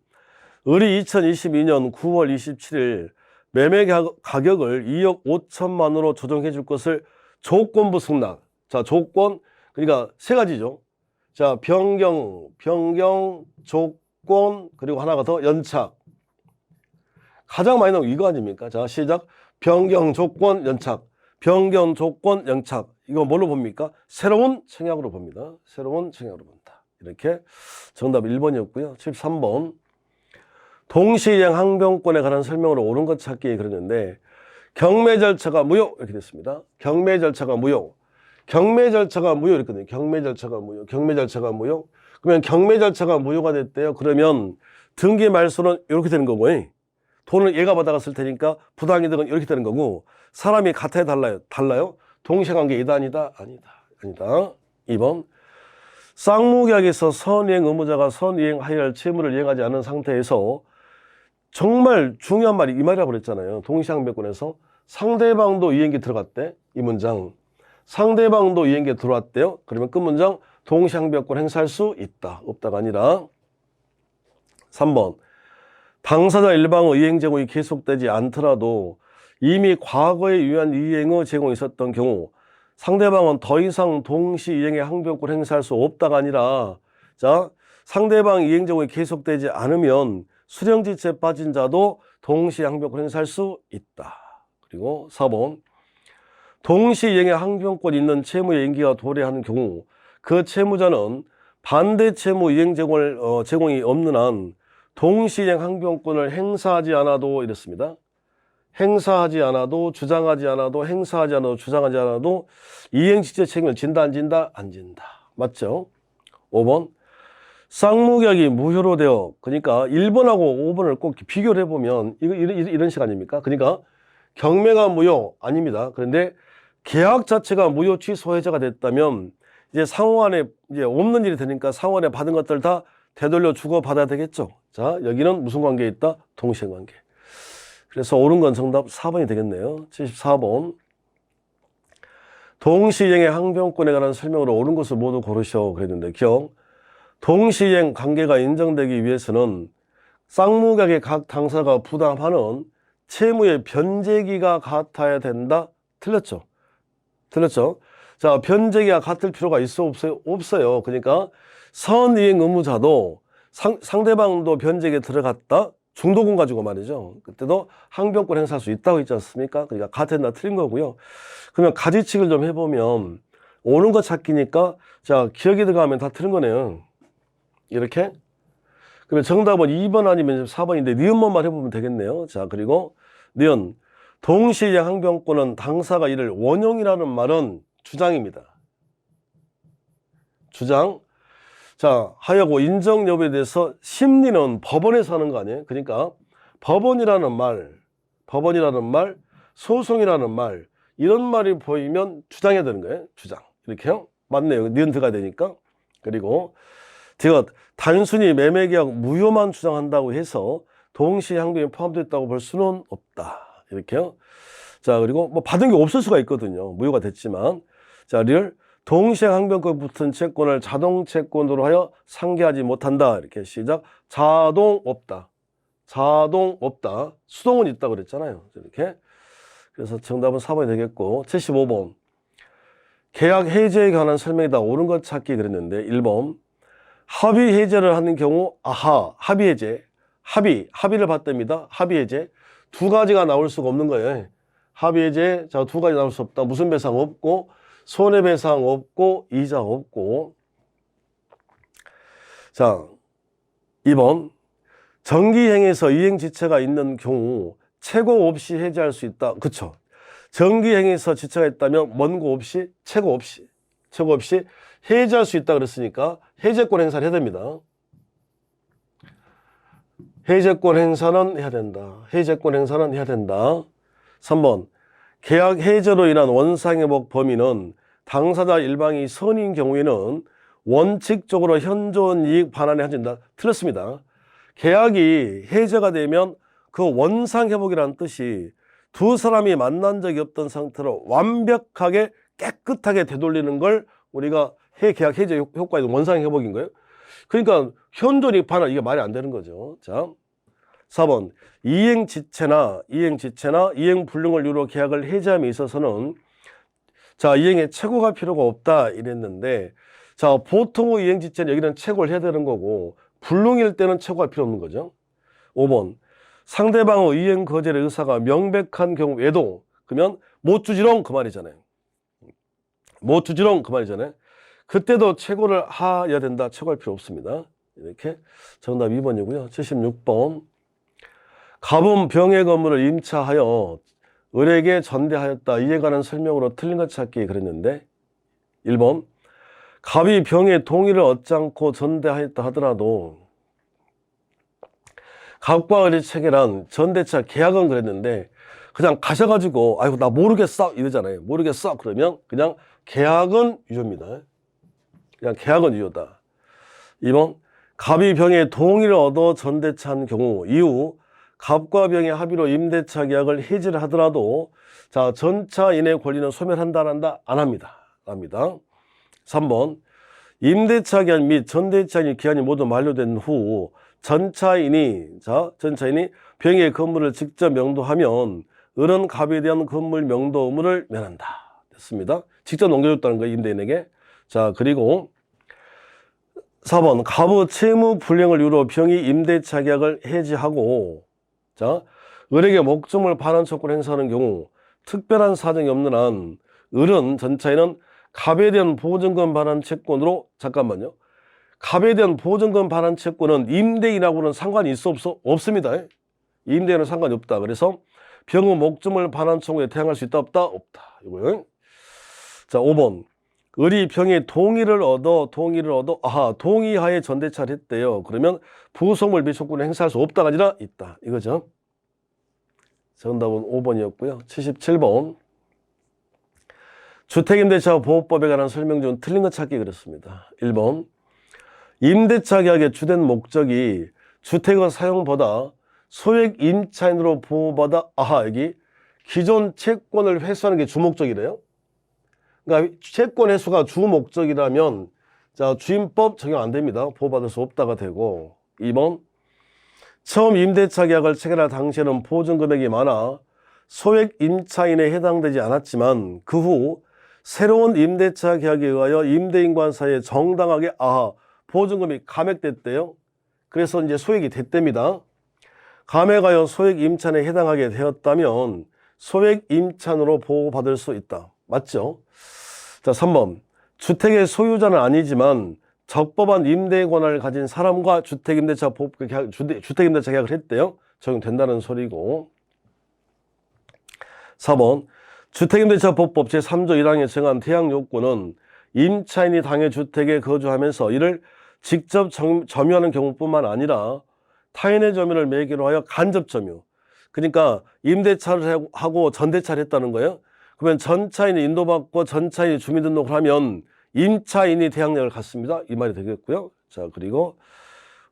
을이 2022년 9월 27일 매매 가격을 2억 5천만으로 조정해 줄 것을 조건부 승낙. 자, 조건 그러니까 세 가지죠. 자, 변경, 조건, 그리고 하나가 더 연착. 가장 많이 나오는 이거 아닙니까? 자, 시작. 변경, 조건, 연착. 변경, 조건, 연착. 이거 뭘로 봅니까? 새로운 청약으로 봅니다. 새로운 청약으로 본다. 이렇게 정답 1번이었고요. 73번 동시이행 항변권에 관한 설명으로 옳은 것 찾기 그러는데 경매 절차가 무효 이렇게 됐습니다. 경매 절차가 무효. 경매 절차가 무효 이랬거든요. 경매 절차가 무효. 경매 절차가 무효. 그러면 경매 절차가 무효가 됐대요. 그러면 등기 말소는 이렇게 되는 거고, 돈을 얘가 받아갔을 테니까 부당이득은 이렇게 되는 거고, 사람이 같아야 달라요. 달라요? 동시관계이다 아니다? 아니다. 아니다. 2번. 쌍무계약에서 선이행 의무자가 선이행하여야 할 채무를 이행하지 않은 상태에서 정말 중요한 말이 이 말이라고 그랬잖아요. 동시항변권에서 상대방도 이행기 들어갔대. 이 문장. 상대방도 이행기 들어왔대요. 그러면 끝문장 동시항변권 행사할 수 있다. 없다가 아니라 3번. 당사자 일방의 이행 제공이 계속되지 않더라도 이미 과거에 유효한 이행의 제공이 있었던 경우 상대방은 더 이상 동시 이행의 항변권 행사할 수 없다가 아니라 자 상대방 이행 제공이 계속되지 않으면 수령지체에 빠진 자도 동시 항변권 행사할 수 있다. 그리고 4번 동시 이행의 항변권이 있는 채무의 임기가 도래하는 경우 그 채무자는 반대 채무 이행 제공이 없는 한 동시 이행 항변권을 행사하지 않아도 이랬습니다. 행사하지 않아도 주장하지 않아도 행사하지 않아도 주장하지 않아도 이행지체 책임을 진다 안 진다? 안 진다. 맞죠? 5번 쌍무계약이 무효로 되어 그러니까 1번하고 5번을 꼭 비교를 해보면 이런 식 아닙니까? 그러니까 경매가 무효 아닙니다. 그런데 계약 자체가 무효 취소 해제가 됐다면 이제 상호간에 이제 없는 일이 되니까 상호간에 받은 것들 다 되돌려 주고 받아야 되겠죠. 자 여기는 무슨 관계에 있다? 동시행관계. 그래서 옳은 건 정답 4번이 되겠네요. 74번. 동시이행의 항변권에 관한 설명으로 옳은 것을 모두 고르셔 그랬는데 기억. 동시이행 관계가 인정되기 위해서는 쌍무계약의 각 당사가 부담하는 채무의 변제기가 같아야 된다. 틀렸죠? 틀렸죠? 자, 변제기가 같을 필요가 있어 없어요? 없어요. 그러니까 선이행 의무자도 상대방도 변제기에 들어갔다. 중도금 가지고 말이죠. 그때도 항변권 행사할 수 있다고 했지 않습니까? 그러니까 같았나 틀린 거고요. 그러면 가지칙을 좀 해보면 옳은 거 찾기니까 자 기억이 들어가면 다 틀린 거네요. 이렇게. 그러면 정답은 2번 아니면 4번인데 니은만 해보면 되겠네요. 자 그리고 니은 동시이행 항변권은 당사가 이를 원용이라는 말은 주장입니다. 주장. 자, 하여고 인정 여부에 대해서 심리는 법원에서 하는 거 아니에요? 그러니까 법원이라는 말, 소송이라는 말, 이런 말이 보이면 주장해야 되는 거예요. 주장. 이렇게요. 맞네요. 니은 들어가야 되니까. 그리고 디귿 단순히 매매계약 무효만 주장한다고 해서 동시에 항변이 포함됐다고 볼 수는 없다. 이렇게요. 자, 그리고 뭐 받은 게 없을 수가 있거든요. 무효가 됐지만. 자, 리을 동시에 항변권 붙은 채권을 자동 채권으로 하여 상계하지 못한다. 이렇게 시작. 자동 없다. 자동 없다. 수동은 있다고 그랬잖아요. 이렇게. 그래서 정답은 4번이 되겠고 75번. 계약 해제에 관한 설명이다. 옳은 것 찾기 그랬는데 1번. 합의 해제를 하는 경우 합의 해제. 합의를 받답니다. 합의 해제. 두 가지가 나올 수가 없는 거예요. 합의 해제. 자, 두 가지 나올 수 없다. 무슨 배상 없고 손해배상 없고 이자 없고. 자 2번 정기행에서 이행지체가 있는 경우 최고 없이 해제할 수 있다. 그쵸? 정기행에서 지체가 있다면 원고 없이 최고 없이 해제할 수 있다 그랬으니까 해제권 행사를 해야 됩니다. 해제권 행사는 해야 된다. 해제권 행사는 해야 된다. 3번 계약 해제로 인한 원상회복 범위는 당사자 일방이 선인 경우에는 원칙적으로 현존 이익 반환에 한진다. 틀렸습니다. 계약이 해제가 되면 그 원상회복이라는 뜻이 두 사람이 만난 적이 없던 상태로 완벽하게 깨끗하게 되돌리는 걸 우리가 계약 해제 효과의 원상회복인 거예요. 그러니까 현존 이익 반환 이게 말이 안 되는 거죠. 자, 4번 이행지체나 이행불능을 이유로 계약을 해제함에 있어서는 자 이행에 최고가 필요가 없다 이랬는데 자 보통의 이행지체는 여기는 최고를 해야 되는 거고 불능일 때는 최고가 필요 없는 거죠. 5번 상대방의 이행 거절의 의사가 명백한 경우에도 그러면 못 주지롱 그 말이잖아요. 못 주지롱 그 말이잖아요. 그때도 최고를 해야 된다. 최고할 필요 없습니다. 이렇게 정답 2번이고요. 76번 가분 병액 업무를 임차하여 을에게 전대하였다. 이에 관한 설명으로 틀린 것 찾기 그랬는데 1번 갑이 병의 동의를 얻지 않고 전대하였다 하더라도 갑과 을이 체결한 전대차 계약은 그랬는데 그냥 가셔가지고 아이고 나 모르겠어 이러잖아요. 모르겠어 그러면 그냥 계약은 유효입니다. 그냥 계약은 유효다. 2번 갑이 병의 동의를 얻어 전대차한 경우 이후 갑과 병의 합의로 임대차 계약을 해지를 하더라도 자 전차인의 권리는 소멸한다 안 한다? 안 합니다. 합니다. 3번 임대차 기한 및 전대차 기한이 모두 만료된 후 전차인이 병의 건물을 직접 명도하면 을은 갑에 대한 건물 명도 의무를 면한다. 됐습니다. 직접 넘겨줬다는 거예요. 임대인에게. 자 그리고 4번 갑의 채무 불이행을 이유로 병이 임대차 계약을 해지하고 자 을에게 목적물 반환 청구를 행사하는 경우 특별한 사정이 없는 한 을은 전차인은 갑에 대한 보증금 반환 채권으로 잠깐만요. 갑에 대한 보증금 반환 채권은 임대인하고는 상관이 있어 없어? 없습니다. 임대인은 상관이 없다. 그래서 병의 목적물 반환 청구에 대항할 수 있다 없다? 없다. 이거요. 자 5번 을이 병의 동의를 얻어 동의하에 전대차를 했대요. 그러면 부속물 비촉권을 행사할 수 없다가 아니라 있다. 이거죠. 정답은 5번이었고요. 77번 주택임대차 보호법에 관한 설명 중 틀린 것 찾기 그렇습니다. 1번 임대차 계약의 주된 목적이 주택의 사용보다 소액 임차인으로 보호받아 여기 기존 채권을 회수하는 게 주목적이래요. 그러니까 채권 회수가 주목적이라면 자 주임법 적용 안 됩니다. 보호받을 수 없다가 되고 2번 처음 임대차 계약을 체결할 당시에는 보증 금액이 많아 소액 임차인에 해당되지 않았지만 그 후 새로운 임대차 계약에 의하여 임대인과 사이에 정당하게 보증금이 감액됐대요. 그래서 이제 소액이 됐답니다. 감액하여 소액 임차인에 해당하게 되었다면 소액 임차인으로 보호받을 수 있다. 맞죠? 자 3번 주택의 소유자는 아니지만 적법한 임대 권한을 가진 사람과 주택임대차 계약을 했대요. 적용된다는 소리고 4번 주택임대차 보호법 제3조 1항에 정한 대항 요건은 임차인이 당해 주택에 거주하면서 이를 직접 점유하는 경우뿐만 아니라 타인의 점유를 매개로 하여 간접 점유 그러니까 임대차를 하고 전대차를 했다는 거예요. 그러면 전차인이 인도받고 전차인이 주민등록을 하면 임차인이 대항력을 갖습니다. 이 말이 되겠고요. 자 그리고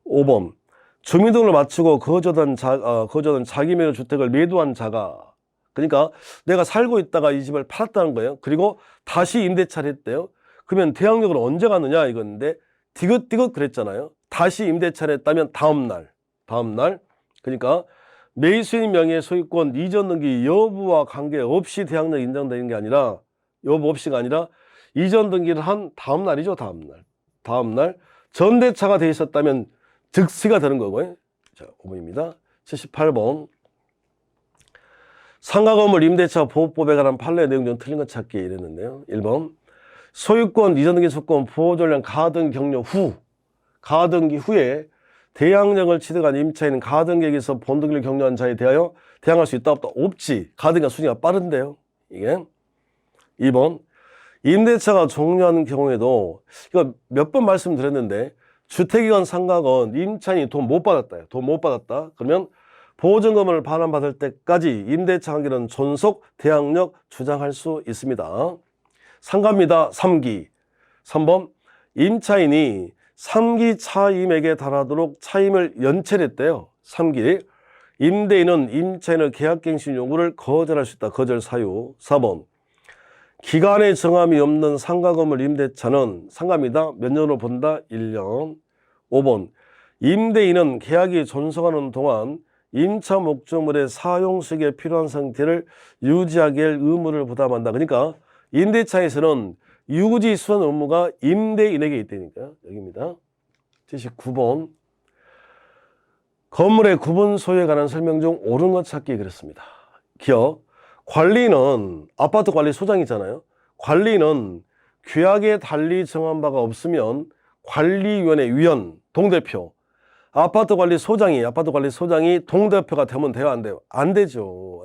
5번 주민등록을 마치고 거주하던 자기 명의 주택을 매도한 자가 그러니까 내가 살고 있다가 이 집을 팔았다는 거예요. 그리고 다시 임대차를 했대요. 그러면 대항력을 언제 가느냐 이건데 디귿디귿 그랬잖아요. 다시 임대차를 했다면 다음날 그러니까 매수인 명의 소유권 이전 등기 여부와 관계없이 대항력이 인정되는 게 아니라 여부 없이가 아니라 이전 등기를 한 다음날이죠. 다음날 전대차가 돼 있었다면 즉시가 되는 거고요. 자 5번입니다. 78번 상가건물 임대차 보호법에 관한 판례 내용 중 틀린 것 찾기 이랬는데요. 1번 소유권 이전 등기 소권 보호전량 가등기 후에 대항력을 취득한 임차인은 가등기에서 본등기를 격려한 자에 대하여 대항할 수 있다 없다? 없지. 가등기가 순위가 빠른데요. 이게 2번 임대차가 종료하는 경우에도 이거 몇 번 말씀드렸는데 주택이건 상가건 임차인이 돈 못 받았다. 그러면 보증금을 반환받을 때까지 임대차 관계는 존속 대항력 주장할 수 있습니다. 상가입니다. 3기. 3번 임차인이 3기 차임액에 달하도록 차임을 연체했대요. 3기. 임대인은 임차인의 계약갱신 요구를 거절할 수 있다. 거절 사유. 4번 기간의 정함이 없는 상가건물 임대차는 상가입니다. 몇 년으로 본다? 1년. 5번 임대인은 계약이 존속하는 동안 임차 목적물의 사용 수익에 필요한 상태를 유지하게 할 의무를 부담한다. 그러니까 임대차에서는 유지 수선 의무가 임대인에게 있다니까요. 여기입니다. 79번 건물의 구분 소유에 관한 설명 중 옳은 것 찾기 그랬습니다. 기억 관리는 아파트 관리 소장이잖아요. 관리는 규약에 달리 정한 바가 없으면 관리위원회 위원 동대표 아파트 관리 소장이 동대표가 되면 돼요, 안 돼요? 안 되죠.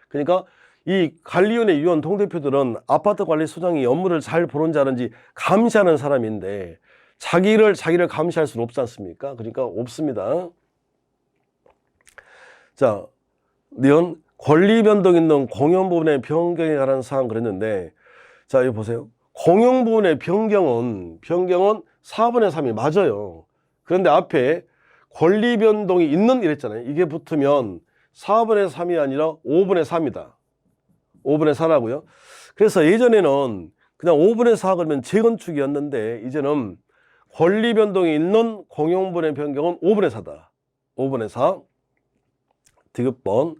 그러니까 이 관리위원회 위원 동대표들은 아파트 관리 소장이 업무를 잘 보는지 아는지 감시하는 사람인데 자기를 감시할 수는 없지 않습니까? 그러니까 없습니다. 자, 니은 권리 변동 있는 공용 부분의 변경에 관한 사항 그랬는데, 자, 여기 보세요. 공용 부분의 변경은 4분의 3이 맞아요. 그런데 앞에 권리 변동이 있는 이랬잖아요. 이게 붙으면 4분의 3이 아니라 5분의 4입니다. 5분의 4라고요. 그래서 예전에는 그냥 5분의 4 그러면 재건축이었는데 이제는 권리 변동이 있는 공용 부분의 변경은 5분의 4다. 5분의 4. 디귿번.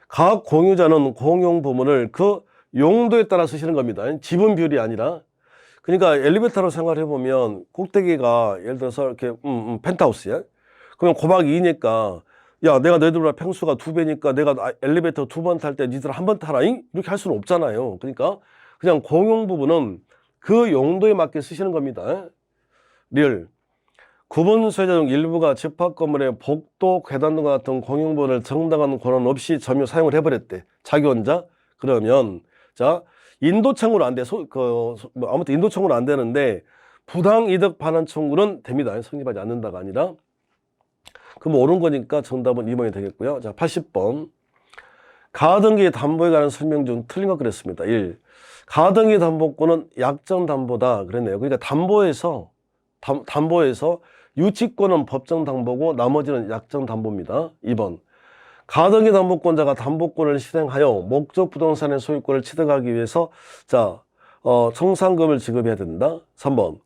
각 공유자는 공용 부분을 그 용도에 따라 쓰시는 겁니다. 지분 비율이 아니라. 그러니까 엘리베이터로 생각해 보면 꼭대기가 예를 들어서 이렇게 펜트하우스야. 그러면 곱하기 2니까 야, 내가 너희들보다 평수가 2배니까 내가 엘리베이터 2번 탈 때 니들 한 번 타라잉? 이렇게 할 수는 없잖아요. 그러니까 그냥 공용 부분은 그 용도에 맞게 쓰시는 겁니다. 리얼. 구분 소유자 중 일부가 집합 건물의 복도, 계단 등과 같은 공용 부분을 정당한 권한 없이 점유 사용을 해버렸대. 자기 혼자. 그러면 자, 인도청구로 안 돼. 아무튼 인도청구로 안 되는데 부당이득 반환 청구는 됩니다. 성립하지 않는다가 아니라. 그럼 옳은 거니까 정답은 2번이 되겠고요. 자, 80번. 가등기 담보에 관한 설명 중 틀린 것 그랬습니다. 1. 가등기 담보권은 약정 담보다 그랬네요. 그러니까 담보에서 유치권은 법정 담보고 나머지는 약정 담보입니다. 2번. 가등기 담보권자가 담보권을 실행하여 목적 부동산의 소유권을 취득하기 위해서 청산금을 지급해야 된다. 3번.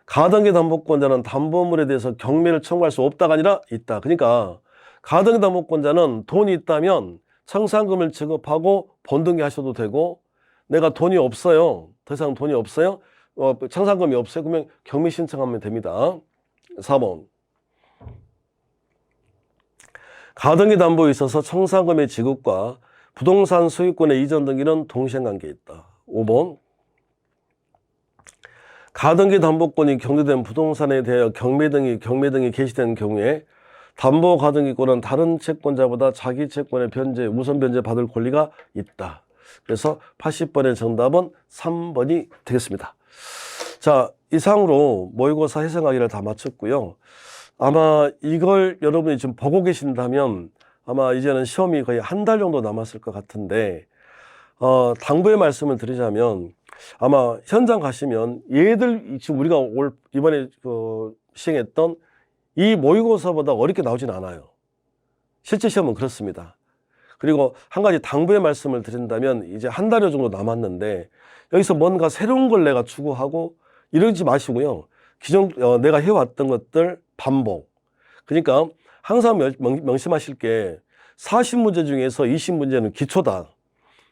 가등기 담보권자는 담보물에 대해서 경매를 청구할 수 없다가 아니라 있다. 그러니까 가등기 담보권자는 돈이 있다면 청산금을 지급하고 본등기 하셔도 되고, 내가 돈이 없어요. 더 이상 돈이 없어요. 청산금이 없어요. 그러면 경매 신청하면 됩니다. 4번. 가등기 담보에 있어서 청산금의 지급과 부동산 소유권의 이전 등기는 동시행관계에 있다. 5번. 가등기 담보권이 경제된 부동산에 대하여 경매 등이 개시된 경우에 담보 가등기권은 다른 채권자보다 자기 채권의 우선 변제 받을 권리가 있다. 그래서 80번의 정답은 3번이 되겠습니다. 자, 이상으로 모의고사 해설 강의를 다 마쳤고요. 아마 이걸 여러분이 지금 보고 계신다면 아마 이제는 시험이 거의 한 달 정도 남았을 것 같은데, 당부의 말씀을 드리자면 아마 현장 가시면 얘들 지금 우리가 이번에 시행했던 이 모의고사보다 어렵게 나오진 않아요. 실제 시험은 그렇습니다. 그리고 한 가지 당부의 말씀을 드린다면 이제 한 달여 정도 남았는데 여기서 뭔가 새로운 걸 내가 추구하고 이러지 마시고요. 기존 내가 해왔던 것들 반복. 그러니까 항상 명심하실 게 40문제 중에서 20문제는 기초다.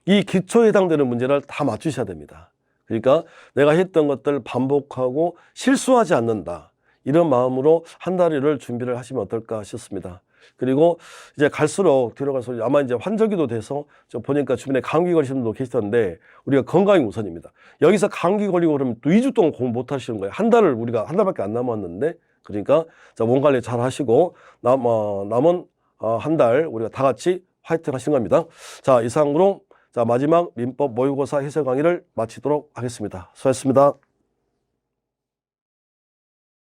이 기초에 해당되는 문제를 다 맞추셔야 됩니다. 그러니까 내가 했던 것들 반복하고 실수하지 않는다. 이런 마음으로 한 달여를 준비를 하시면 어떨까 싶습니다. 그리고 이제 갈수록 뒤로 갈수록 아마 이제 환절기도 돼서 저 보니까 주변에 감기 걸리시는 분도 계시던데 우리가 건강이 우선입니다. 여기서 감기 걸리고 그러면 또 2주 동안 공부 못 하시는 거예요. 우리가 한 달밖에 안 남았는데, 그러니까 몸 관리 잘 하시고 남은 한 달 우리가 다 같이 화이팅 하시는 겁니다. 자, 이상으로 마지막 민법 모의고사 해설 강의를 마치도록 하겠습니다. 수고하셨습니다.